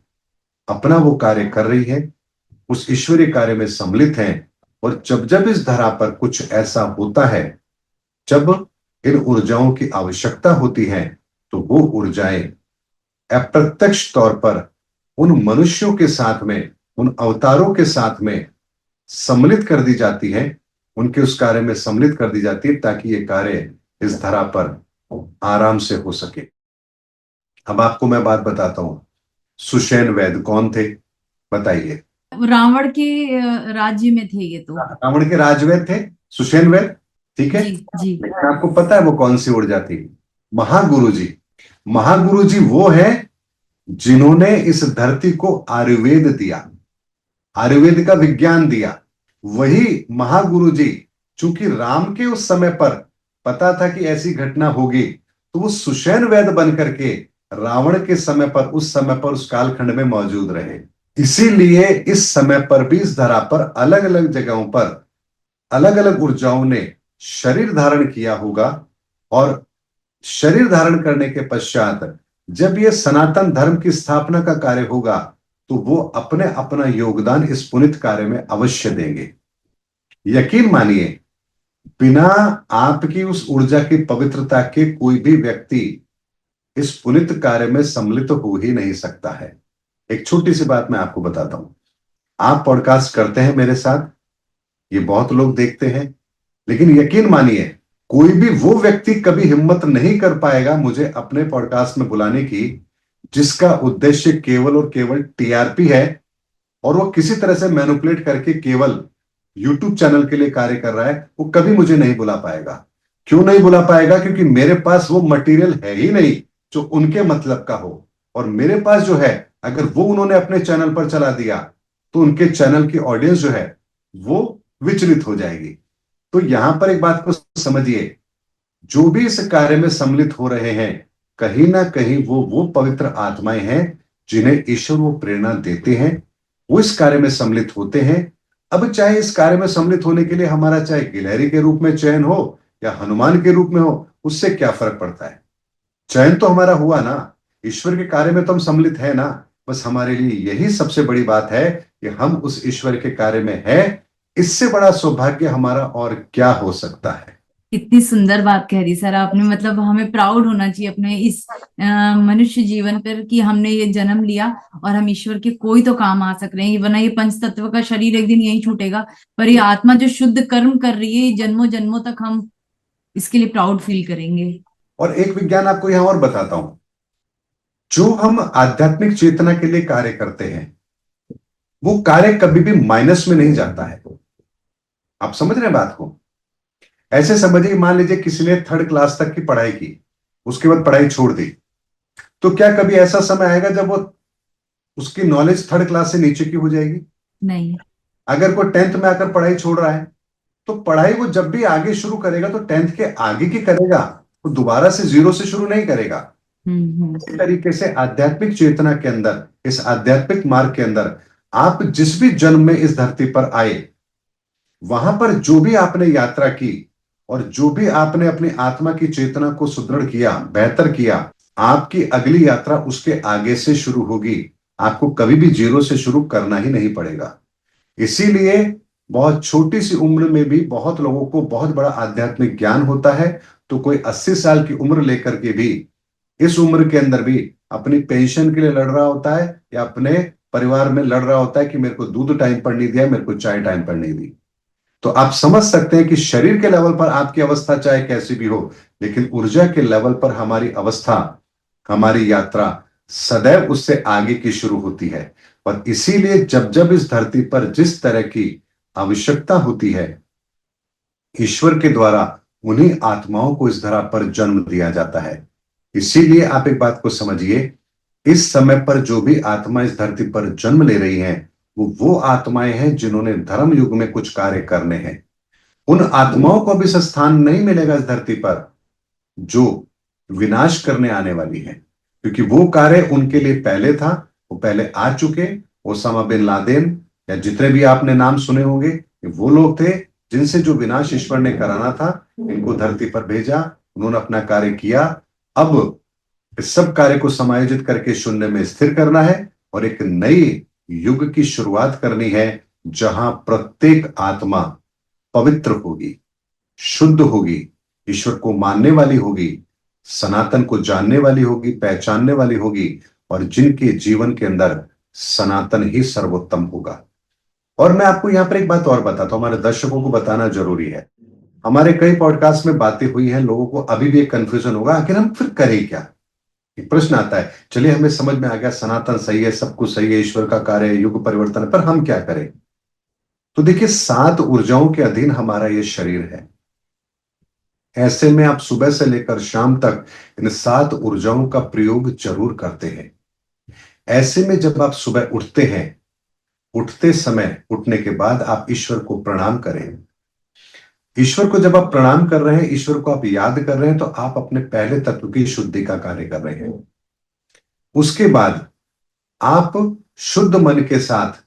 अपना वो कार्य कर रही है, उस ईश्वरीय कार्य में सम्मिलित हैं। और जब जब इस धरा पर कुछ ऐसा होता है, जब इन ऊर्जाओं की आवश्यकता होती है, तो वो ऊर्जाएं अप्रत्यक्ष तौर पर उन मनुष्यों के साथ में, उन अवतारों के साथ में सम्मिलित कर दी जाती है, उनके उस कार्य में सम्मिलित कर दी जाती है, ताकि ये कार्य इस धरा पर आराम से हो सके। अब आपको मैं बात बताता हूं, सुषेण वैद्य कौन थे, बताइए। रावण के राज्य में थे ये तो। रावण के राजवैद्य थे सुषेण वैद्य, ठीक है। जी जी। लेकिन आपको पता है वो कौन सी ऊर्जा थी? महागुरु जी। महागुरु जी वो है जिन्होंने इस धरती को आयुर्वेद दिया, आयुर्वेद का विज्ञान दिया। वही महागुरु जी, चूंकि राम के उस समय पर पता था कि ऐसी घटना होगी, तो वो सुषेण वैद्य बन करके रावण के समय पर, उस समय पर, उस कालखंड में मौजूद रहे। इसीलिए इस समय पर भी इस धरा पर अलग अलग जगहों पर अलग अलग ऊर्जाओं ने शरीर धारण किया होगा। और शरीर धारण करने के पश्चात जब ये सनातन धर्म की स्थापना का कार्य होगा, तो वो अपने अपना योगदान इस पुनित कार्य में अवश्य देंगे। यकीन मानिए, बिना आपकी उस ऊर्जा की पवित्रता के कोई भी व्यक्ति इस पुनित कार्य में सम्मिलित हो ही नहीं सकता है। एक छोटी सी बात मैं आपको बताता हूं। आप पॉडकास्ट करते हैं मेरे साथ, ये बहुत लोग देखते हैं, लेकिन यकीन मानिए कोई भी वो व्यक्ति कभी हिम्मत नहीं कर पाएगा मुझे अपने पॉडकास्ट में बुलाने की, जिसका उद्देश्य केवल और केवल टीआरपी है, और वो किसी तरह से मैनिपुलेट करके केवल यूट्यूब चैनल के लिए कार्य कर रहा है। वो कभी मुझे नहीं बुला पाएगा। क्यों नहीं बुला पाएगा? क्योंकि मेरे पास वो मटेरियल है ही नहीं जो उनके मतलब का हो। और मेरे पास जो है, अगर वो उन्होंने अपने चैनल पर चला दिया, तो उनके चैनल की ऑडियंस जो है वो विचलित हो जाएगी। तो यहां पर एक बात को समझिए, जो भी इस कार्य में सम्मिलित हो रहे हैं, कहीं ना कहीं वो पवित्र आत्माएं हैं जिन्हें ईश्वर वो प्रेरणा देते हैं, वो इस कार्य में सम्मिलित होते हैं। अब चाहे इस कार्य में सम्मिलित होने के लिए हमारा चाहे गिलहरी के रूप में चयन हो या हनुमान के रूप में हो, उससे क्या फर्क पड़ता है? चयन तो हमारा हुआ ना, ईश्वर के कार्य में तो हम सम्मिलित है ना। बस हमारे लिए यही सबसे बड़ी बात है कि हम उस ईश्वर के कार्य में है। इससे बड़ा सौभाग्य हमारा और क्या हो सकता है? इतनी सुंदर बात कह दी सर आपने। मतलब हमें प्राउड होना चाहिए अपने इस मनुष्य जीवन पर कि हमने ये जन्म लिया और हम ईश्वर के कोई तो काम आ सक रहे हैं। वरना ये पंच तत्व का शरीर एक दिन यही छूटेगा, पर ये आत्मा जो शुद्ध कर्म कर रही है, जन्मों जन्मों तक हम इसके लिए प्राउड फील करेंगे। और एक विज्ञान आपको यहां और बताता हूं। जो हम आध्यात्मिक चेतना के लिए कार्य करते हैं, वो कार्य कभी भी माइनस में नहीं जाता है। आप समझ रहे हैं बात को? ऐसे समझिए, मान लीजिए किसी ने थर्ड क्लास तक की पढ़ाई की, उसके बाद पढ़ाई छोड़ दी, तो क्या कभी ऐसा समय आएगा जब वो उसकी नॉलेज थर्ड क्लास से नीचे की हो जाएगी? नहीं। अगर कोई टेंथ में आकर पढ़ाई छोड़ रहा है, तो पढ़ाई वो जब भी आगे शुरू करेगा तो टेंथ के आगे की करेगा, वो दोबारा से जीरो से शुरू नहीं करेगा। इसी तरीके से आध्यात्मिक चेतना के अंदर, इस आध्यात्मिक मार्ग के अंदर, आप जिस भी जन्म में इस धरती पर आए, वहां पर जो भी आपने यात्रा की और जो भी आपने अपनी आत्मा की चेतना को सुदृढ़ किया, बेहतर किया, आपकी अगली यात्रा उसके आगे से शुरू होगी। आपको कभी भी जीरो से शुरू करना ही नहीं पड़ेगा। इसीलिए बहुत छोटी सी उम्र में भी बहुत लोगों को बहुत बड़ा आध्यात्मिक ज्ञान होता है, तो कोई 80 साल की उम्र लेकर के भी, इस उम्र के अंदर भी अपनी पेंशन के लिए लड़ रहा होता है, या अपने परिवार में लड़ रहा होता है कि मेरे को दूध टाइम पर नहीं दिया, मेरे को चाय टाइम पर नहीं दी। तो आप समझ सकते हैं कि शरीर के लेवल पर आपकी अवस्था चाहे कैसी भी हो, लेकिन ऊर्जा के लेवल पर हमारी अवस्था, हमारी यात्रा सदैव उससे आगे की शुरू होती है। और इसीलिए जब जब इस धरती पर जिस तरह की आवश्यकता होती है, ईश्वर के द्वारा उन्हीं आत्माओं को इस धरा पर जन्म दिया जाता है। इसीलिए आप एक बात को समझिए, इस समय पर जो भी आत्मा इस धरती पर जन्म ले रही हैं, वो आत्माएं हैं जिन्होंने धर्म युग में कुछ कार्य करने हैं। उन आत्माओं को भी स्थान नहीं मिलेगा इस धरती पर जो विनाश करने आने वाली है, क्योंकि वो कार्य उनके लिए पहले था, वो पहले आ चुके। ओसामा बिन लादेन या जितने भी आपने नाम सुने होंगे, ये वो लोग थे जिनसे जो विनाश ईश्वर ने कराना था, इनको धरती पर भेजा, उन्होंने अपना कार्य किया। अब इस सब कार्य को समायोजित करके शून्य में स्थिर करना है और एक नई युग की शुरुआत करनी है, जहां प्रत्येक आत्मा पवित्र होगी, शुद्ध होगी, ईश्वर को मानने वाली होगी, सनातन को जानने वाली होगी, पहचानने वाली होगी, और जिनके जीवन के अंदर सनातन ही सर्वोत्तम होगा। और मैं आपको यहां पर एक बात और बताता हूं, हमारे दर्शकों को बताना जरूरी है। हमारे कई पॉडकास्ट में बातें हुई हैं, लोगों को अभी भी एक कंफ्यूजन होगा, आखिर हम फिर करें क्या? एक प्रश्न आता है, चलिए हमें समझ में आ गया सनातन सही है, सब कुछ सही है, ईश्वर का कार्य है, युग परिवर्तन है, पर हम क्या करें? तो देखिए, 7 ऊर्जाओं के अधीन हमारा यह शरीर है। ऐसे में आप सुबह से लेकर शाम तक इन 7 ऊर्जाओं का प्रयोग जरूर करते हैं। ऐसे में जब आप सुबह उठते हैं, उठते समय, उठने के बाद आप ईश्वर को प्रणाम करें। ईश्वर को जब आप प्रणाम कर रहे हैं, ईश्वर को आप याद कर रहे हैं, तो आप अपने पहले तत्व की शुद्धि का कार्य कर रहे हैं। उसके बाद आप शुद्ध मन के साथ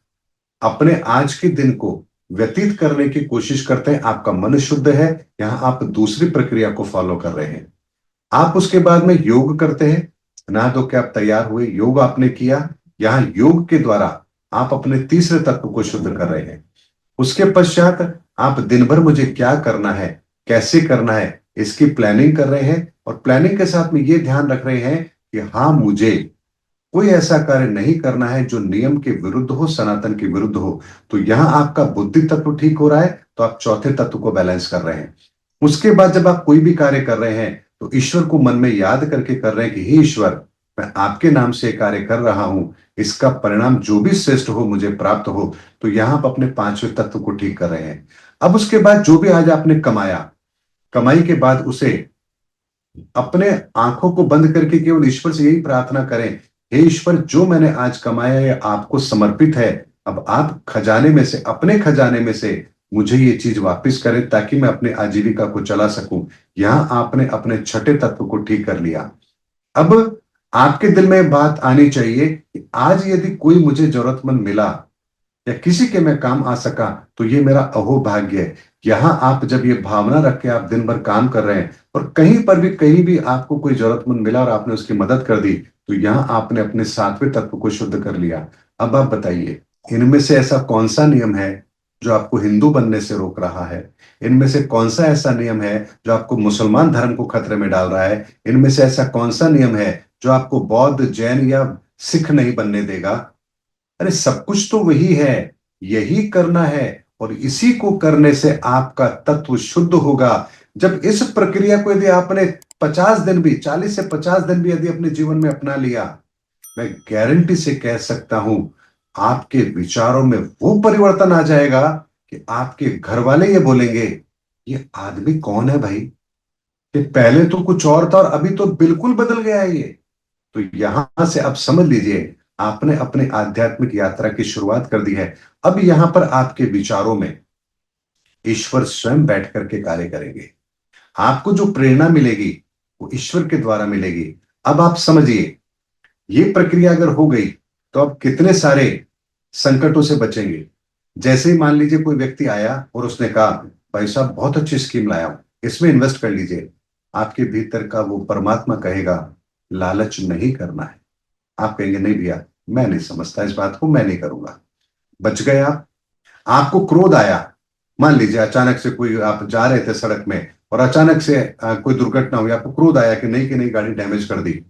अपने आज के दिन को व्यतीत करने की कोशिश करते हैं। आपका मन शुद्ध है, यहां आप दूसरी प्रक्रिया को फॉलो कर रहे हैं। आप उसके बाद में योग करते हैं, नहा धो के आप तैयार हुए, योग आपने किया। यहां योग के द्वारा आप अपने तीसरे तत्व को शुद्ध कर रहे हैं। उसके पश्चात आप दिन भर मुझे क्या करना है, कैसे करना है, इसकी प्लानिंग कर रहे हैं। और प्लानिंग के साथ में ये ध्यान रख रहे हैं कि हाँ, मुझे कोई ऐसा कार्य नहीं करना है जो नियम के विरुद्ध हो, सनातन के विरुद्ध हो। तो यहां आपका बुद्धि तत्व ठीक हो रहा है, तो आप चौथे तत्व को बैलेंस कर रहे हैं। उसके बाद जब आप कोई भी कार्य कर रहे हैं, तो ईश्वर को मन में याद करके कर रहे हैं कि हे ईश्वर, मैं आपके नाम से कार्य कर रहा हूं, इसका परिणाम जो भी श्रेष्ठ हो मुझे प्राप्त हो। तो यहां आप अपने पांचवें तत्व को ठीक कर रहे हैं। अब उसके बाद जो भी आज आपने कमाया, कमाई के बाद उसे अपने आंखों को बंद करके केवल ईश्वर से यही प्रार्थना करें, हे ईश्वर, जो मैंने आज कमाया है आपको समर्पित है। अब आप खजाने में से, अपने खजाने में से मुझे ये चीज वापस करें, ताकि मैं अपने आजीविका को चला सकूं। यहां आपने अपने छठे तत्व को ठीक कर लिया। अब आपके दिल में बात आनी चाहिए कि आज यदि कोई मुझे जरूरतमंद मिला या किसी के मैं काम आ सका, तो ये मेरा अहोभाग्य है। यहां आप जब ये भावना रख के आप दिन भर काम कर रहे हैं, और कहीं पर भी, कहीं भी आपको कोई जरूरतमंद मिला और आपने उसकी मदद कर दी, तो यहां आपने अपने सातवें तत्व को शुद्ध कर लिया। अब आप बताइए, इनमें से ऐसा कौन सा नियम है जो आपको हिंदू बनने से रोक रहा है? इनमें से कौन सा ऐसा नियम है जो आपको मुसलमान धर्म को खतरे में डाल रहा है? इनमें से ऐसा कौन सा नियम है जो आपको बौद्ध, जैन या सिख नहीं बनने देगा? अरे सब कुछ तो वही है, यही करना है, और इसी को करने से आपका तत्व शुद्ध होगा। जब इस प्रक्रिया को यदि आपने 50 दिन भी, 40 से 50 दिन भी यदि अपने जीवन में अपना लिया, मैं गारंटी से कह सकता हूं, आपके विचारों में वो परिवर्तन आ जाएगा कि आपके घर वाले ये बोलेंगे, ये आदमी कौन है भाई, कि पहले तो कुछ और था और अभी तो बिल्कुल बदल गया है ये। तो यहां से आप समझ लीजिए, आपने अपने आध्यात्मिक यात्रा की शुरुआत कर दी है। अब यहां पर आपके विचारों में ईश्वर स्वयं बैठ करके कार्य करेंगे। आपको जो प्रेरणा मिलेगी वो ईश्वर के द्वारा मिलेगी। अब आप समझिए, ये प्रक्रिया अगर हो गई तो अब कितने सारे संकटों से बचेंगे। जैसे ही मान लीजिए कोई व्यक्ति आया और उसने कहा, भाई साहब बहुत अच्छी स्कीम लाया हूं, इसमें इन्वेस्ट कर लीजिए। आपके भीतर का वो परमात्मा कहेगा, लालच नहीं करना है। आप कहेंगे, नहीं भैया, मैं नहीं समझता इस बात को, मैं नहीं करूंगा। बच गए आप। आपको क्रोध आया, मान लीजिए अचानक से कोई, आप जा रहे थे सड़क में और अचानक से कोई दुर्घटना हुई, आपको क्रोध आया कि नहीं कि नहीं गाड़ी डैमेज कर दी।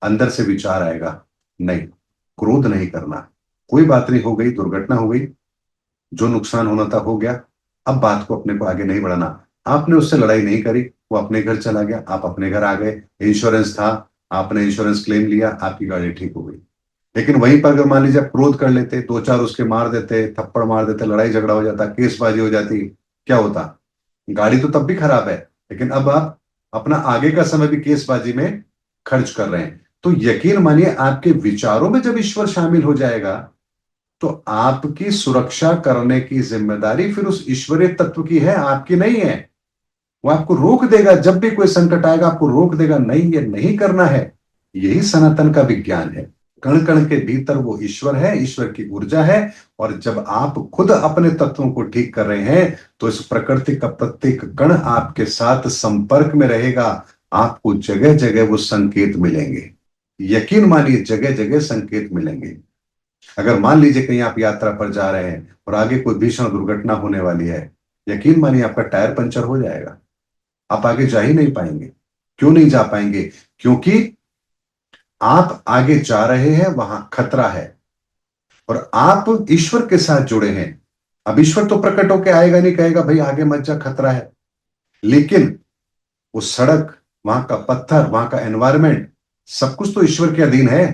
अंदर से विचार आएगा, नहीं, क्रोध नहीं करना, कोई बात नहीं, हो गई दुर्घटना, हो गई, जो नुकसान होना था हो गया। अब बात को अपने को आगे नहीं बढ़ाना। आपने उससे लड़ाई नहीं करी, वो अपने घर चला गया, आप अपने घर आ गए, इंश्योरेंस था, आपने इंश्योरेंस क्लेम लिया, आपकी गाड़ी ठीक हो गई। लेकिन वहीं पर अगर मान लीजिए आप क्रोध कर लेते, दो चार उसके मार देते, थप्पड़ मार देते, लड़ाई झगड़ा हो जाता, केसबाजी हो जाती, क्या होता? गाड़ी तो तब भी खराब है, लेकिन अब आप अपना आगे का समय भी केसबाजी में खर्च कर रहे हैं। तो यकीन मानिए, आपके विचारों में जब ईश्वर शामिल हो जाएगा तो आपकी सुरक्षा करने की जिम्मेदारी फिर उस ईश्वरीय तत्व की है, आपकी नहीं है। वो आपको रोक देगा, जब भी कोई संकट आएगा आपको रोक देगा, नहीं ये नहीं करना है। यही सनातन का विज्ञान है। कण कण के भीतर वो ईश्वर है, ईश्वर की ऊर्जा है। और जब आप खुद अपने तत्वों को ठीक कर रहे हैं तो इस प्रकृति का प्रत्येक कण आपके साथ संपर्क में रहेगा। आपको जगह जगह वो संकेत मिलेंगे। यकीन मानिए, जगह जगह संकेत मिलेंगे। अगर मान लीजिए कहीं आप यात्रा पर जा रहे हैं और आगे कोई भीषण दुर्घटना होने वाली है, यकीन मानिए आपका टायर पंचर हो जाएगा, आप आगे जा ही नहीं पाएंगे। क्यों नहीं जा पाएंगे? क्योंकि आप आगे जा रहे हैं, वहां खतरा है और आप ईश्वर के साथ जुड़े हैं। अब ईश्वर तो प्रकट होकर आएगा नहीं, कहेगा भाई आगे मत जा, खतरा है। लेकिन वो सड़क, वहां का पत्थर, वहां का एनवायरमेंट, सब कुछ तो ईश्वर के अधीन है।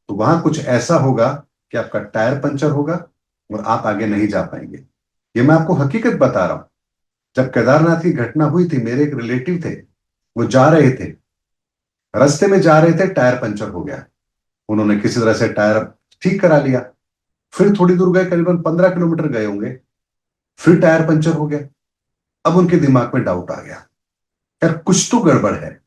तो वहां कुछ ऐसा होगा कि आपका टायर पंचर होगा और आप आगे नहीं जा पाएंगे। ये मैं आपको हकीकत बता रहा हूं। जब केदारनाथ की घटना हुई थी, मेरे एक रिलेटिव थे, वो जा रहे थे, रास्ते में जा रहे थे, टायर पंचर हो गया। उन्होंने किसी तरह से टायर ठीक करा लिया। फिर थोड़ी दूर गए, करीबन 15 किलोमीटर गए होंगे, फिर टायर पंचर हो गया। अब उनके दिमाग में डाउट आ गया, यार कुछ तो गड़बड़ है।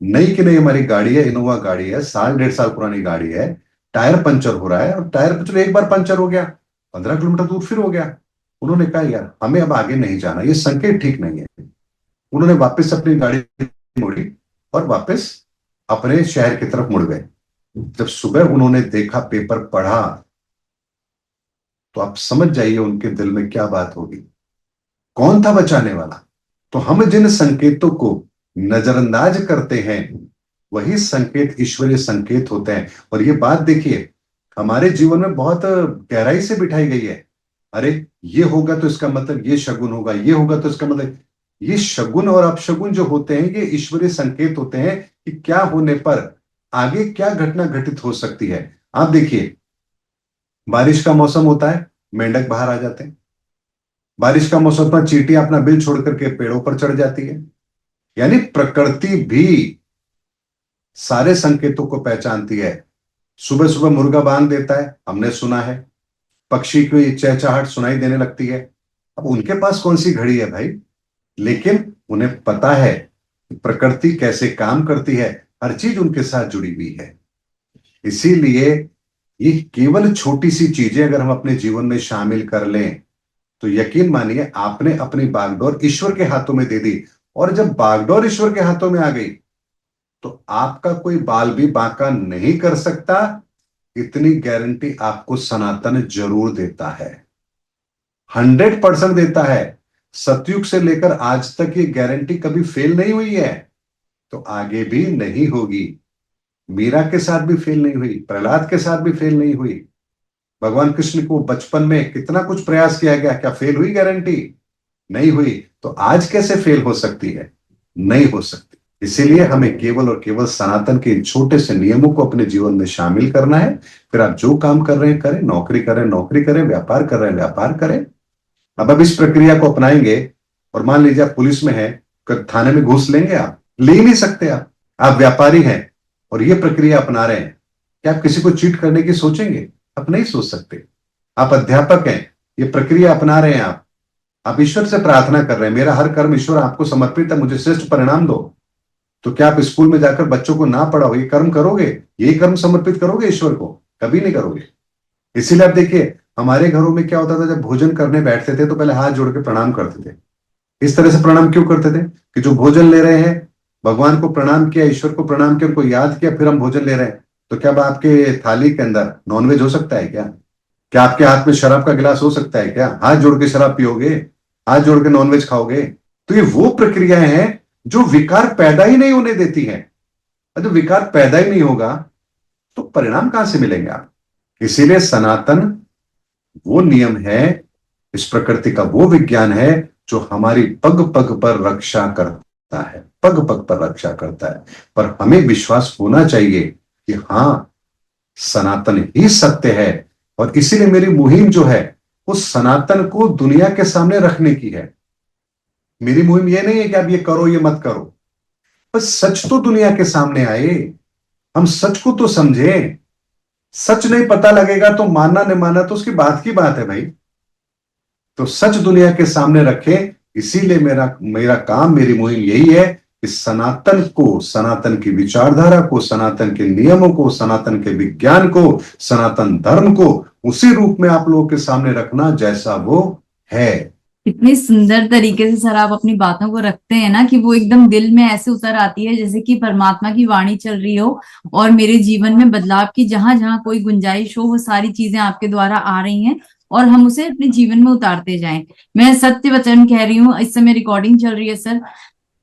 नई की नई हमारी गाड़ी है, इनोवा गाड़ी है, साल डेढ़ साल पुरानी गाड़ी है, टायर पंचर हो रहा है और टायर पंचर एक बार पंचर हो गया, 15 किलोमीटर दूर फिर हो गया। उन्होंने कहा, यार हमें अब आगे नहीं जाना, ये संकेत ठीक नहीं है। उन्होंने वापस अपनी गाड़ी मोड़ी और वापस अपने शहर की तरफ मुड़ गए। जब सुबह उन्होंने देखा, पेपर पढ़ा, तो आप समझ जाइए उनके दिल में क्या बात होगी। कौन था बचाने वाला? तो हम जिन संकेतों को नजरअंदाज करते हैं, वही संकेत ईश्वरीय संकेत होते हैं। और ये बात देखिए, हमारे जीवन में बहुत गहराई से बिठाई गई है। अरे ये होगा तो इसका मतलब ये शगुन होगा, ये होगा तो इसका मतलब, ये शगुन और अपशगुन जो होते हैं, ये ईश्वरीय संकेत होते हैं कि क्या होने पर आगे क्या घटना घटित हो सकती है। आप देखिए, बारिश का मौसम होता है, मेंढक बाहर आ जाते हैं। बारिश का मौसम पर चींटियां अपना बिल छोड़ करके पेड़ों पर चढ़ जाती है। यानी प्रकृति भी सारे संकेतों को पहचानती है। सुबह सुबह मुर्गा बांग देता है, हमने सुना है। पक्षी की चहचहाहट सुनाई देने लगती है। अब उनके पास कौन सी घड़ी है भाई? लेकिन उन्हें पता है कि प्रकृति कैसे काम करती है, हर चीज उनके साथ जुड़ी हुई है। इसीलिए ये केवल छोटी सी चीजें अगर हम अपने जीवन में शामिल कर लें तो यकीन मानिए, आपने अपनी बागडोर ईश्वर के हाथों में दे दी। और जब बागडोर ईश्वर के हाथों में आ गई तो आपका कोई बाल भी बांका नहीं कर सकता। इतनी गारंटी आपको सनातन जरूर देता है, 100% देता है। सतयुग से लेकर आज तक ये गारंटी कभी फेल नहीं हुई है, तो आगे भी नहीं होगी। मीरा के साथ भी फेल नहीं हुई, प्रहलाद के साथ भी फेल नहीं हुई। भगवान कृष्ण को बचपन में कितना कुछ प्रयास किया गया, क्या फेल हुई गारंटी? नहीं हुई। तो आज कैसे फेल हो सकती है? नहीं हो सकती। इसीलिए हमें केवल और केवल सनातन के इन छोटे से नियमों को अपने जीवन में शामिल करना है। फिर आप जो काम कर रहे हैं करें, नौकरी करें नौकरी करें, व्यापार कर रहे हैं व्यापार करें। अब इस प्रक्रिया को अपनाएंगे और मान लीजिए आप पुलिस में हैं, थाने में घूस लेंगे? आप ले ही नहीं सकते। आप व्यापारी हैं और ये प्रक्रिया अपना रहे हैं, क्या आप किसी को चीट करने की सोचेंगे? आप नहीं सोच सकते। आप अध्यापक हैं, ये प्रक्रिया अपना रहे हैं। आप ईश्वर से प्रार्थना कर रहे हैं, मेरा हर कर्म ईश्वर आपको समर्पित है, मुझे श्रेष्ठ परिणाम दो। तो क्या आप स्कूल में जाकर बच्चों को ना पढ़ाओ, ये कर्म करोगे? यही कर्म समर्पित करोगे ईश्वर को? कभी नहीं करोगे। इसीलिए आप देखिए, हमारे घरों में क्या होता था, जब भोजन करने बैठते थे तो पहले हाथ जोड़ के प्रणाम करते थे। इस तरह से प्रणाम क्यों करते थे? कि जो भोजन ले रहे हैं, भगवान को प्रणाम किया, ईश्वर को प्रणाम किया, उनको याद किया, फिर हम भोजन ले रहे हैं। तो क्या अब आपके थाली के अंदर नॉनवेज हो सकता है क्या? क्या आपके हाथ में शराब का गिलास हो सकता है क्या? हाथ जोड़ के शराब पियोगे? हाथ जोड़ के नॉनवेज खाओगे? तो ये वो प्रक्रियाएं हैं जो विकार पैदा ही नहीं होने देती हैं। और जब विकार पैदा ही नहीं होगा तो परिणाम कहां से मिलेंगे आप? इसीलिए सनातन वो नियम है, इस प्रकृति का वो विज्ञान है जो हमारी पग पग पर रक्षा करता है, पग पग पर रक्षा करता है। पर हमें विश्वास होना चाहिए कि हां, सनातन ही सत्य है। और इसीलिए मेरी मुहिम जो है वो सनातन को दुनिया के सामने रखने की है। मेरी मुहिम ये नहीं है कि आप ये करो ये मत करो, बस सच तो दुनिया के सामने आए, हम सच को तो समझे। सच नहीं पता लगेगा तो मानना नहीं मानना तो उसकी बात की बात है भाई। तो सच दुनिया के सामने रखे। इसीलिए मेरा मेरा काम, मेरी मुहिम यही है कि सनातन को, सनातन की विचारधारा को, सनातन के नियमों को, सनातन के विज्ञान को, सनातन धर्म को उसी रूप में आप लोगों के सामने रखना जैसा वो है। इतनी सुंदर तरीके से सर आप अपनी बातों को रखते हैं ना कि वो एकदम दिल में ऐसे उतर आती है जैसे कि परमात्मा की वाणी चल रही हो और मेरे जीवन में बदलाव की जहां जहां कोई गुंजाइश हो वो सारी चीजें आपके द्वारा आ रही हैं और हम उसे अपने जीवन में उतारते जाएं। मैं सत्य वचन कह रही हूँ, इस समय रिकॉर्डिंग चल रही है सर।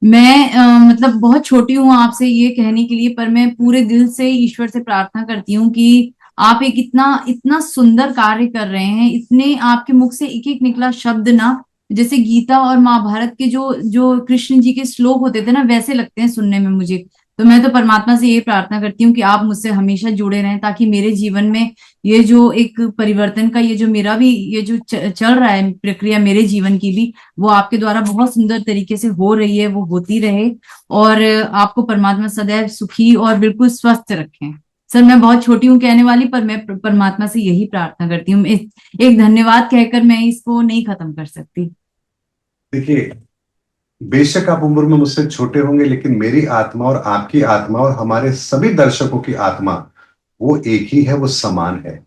मैं मतलब बहुत छोटी हूँ आपसे ये कहने के लिए, पर मैं पूरे दिल से ईश्वर से प्रार्थना करती हूँ कि आप एक इतना इतना सुंदर कार्य कर रहे हैं। इतने आपके मुख से एक एक निकला शब्द ना जैसे गीता और महाभारत के जो जो कृष्ण जी के श्लोक होते थे ना वैसे लगते हैं सुनने में मुझे। तो मैं तो परमात्मा से ये प्रार्थना करती हूँ कि आप मुझसे हमेशा जुड़े रहें ताकि मेरे जीवन में ये जो एक परिवर्तन का ये जो मेरा भी ये जो चल रहा है प्रक्रिया मेरे जीवन की भी, वो आपके द्वारा बहुत सुंदर तरीके से हो रही है, वो होती रहे। और आपको परमात्मा सदैव सुखी और बिल्कुल स्वस्थ रखें। सर मैं बहुत छोटी हूँ कहने वाली, पर मैं परमात्मा से यही प्रार्थना करती हूँ। एक धन्यवाद कहकर मैं इसको नहीं खत्म कर सकती। देखिए, बेशक आप उम्र में मुझसे छोटे होंगे, लेकिन मेरी आत्मा और आपकी आत्मा और हमारे सभी दर्शकों की आत्मा वो एक ही है, वो समान है।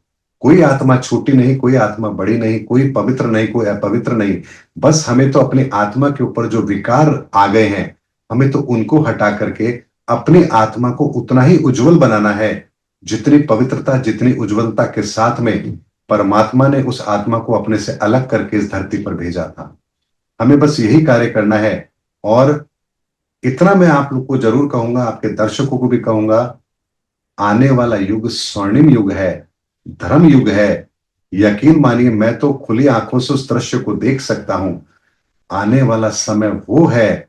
कोई आत्मा छोटी नहीं, कोई आत्मा बड़ी नहीं, कोई पवित्र नहीं, कोई अपवित्र नहीं। बस हमें तो अपनी आत्मा के ऊपर जो विकार आ गए हैं, हमें तो उनको हटा करके अपनी आत्मा को उतना ही उज्जवल बनाना है जितनी पवित्रता, जितनी उज्जवलता के साथ में परमात्मा ने उस आत्मा को अपने से अलग करके इस धरती पर भेजा था। हमें बस यही कार्य करना है। और इतना मैं आप लोग को जरूर कहूंगा, आपके दर्शकों को भी कहूंगा, आने वाला युग स्वर्णिम युग है, धर्म युग है। यकीन मानिए, मैं तो खुली आंखों से उस दृश्य को देख सकता हूं। आने वाला समय वो है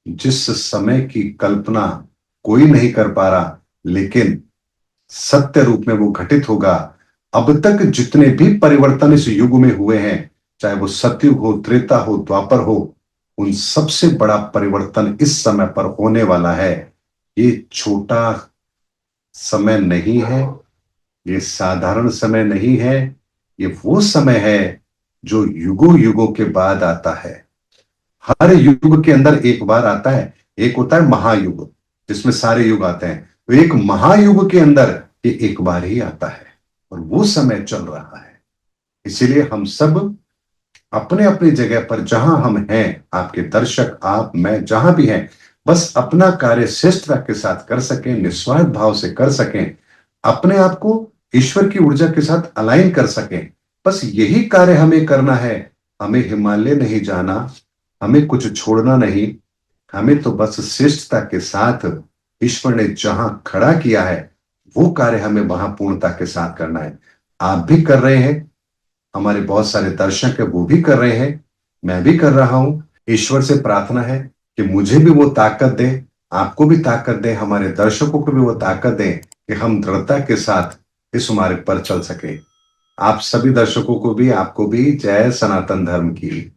जिस समय की कल्पना कोई नहीं कर पा रहा, लेकिन सत्य रूप में वो घटित होगा। अब तक जितने भी परिवर्तन इस युग में हुए हैं, चाहे वो सतयुग हो, त्रेता हो, द्वापर हो, उन सबसे बड़ा परिवर्तन इस समय पर होने वाला है। ये छोटा समय नहीं है, ये साधारण समय नहीं है, ये वो समय है जो युगों युगों के बाद आता है। हर युग के अंदर एक बार आता है। एक होता है महायुग, जिसमें सारे युग आते हैं। तो एक महायुग के अंदर ये एक बार ही आता है और वो समय चल रहा है। इसीलिए हम सब अपने अपनी जगह पर जहां हम हैं, आपके दर्शक, आप, मैं, जहां भी हैं, बस अपना कार्य श्रेष्ठता के साथ कर सकें, निस्वार्थ भाव से कर सकें, अपने आप को ईश्वर की ऊर्जा के साथ अलाइन कर सकें। बस यही कार्य हमें करना है। हमें हिमालय नहीं जाना, हमें कुछ छोड़ना नहीं। हमें तो बस श्रेष्ठता के साथ ईश्वर ने जहां खड़ा किया है वो कार्य हमें वहां पूर्णता के साथ करना है। आप भी कर रहे हैं, हमारे बहुत सारे दर्शक है वो भी कर रहे हैं, मैं भी कर रहा हूं। ईश्वर से प्रार्थना है कि मुझे भी वो ताकत दे, आपको भी ताकत दें, हमारे दर्शकों को भी वो ताकत दें कि हम दृढ़ता के साथ इस मार्ग पर चल सके। आप सभी दर्शकों को भी, आपको भी जय सनातन धर्म की।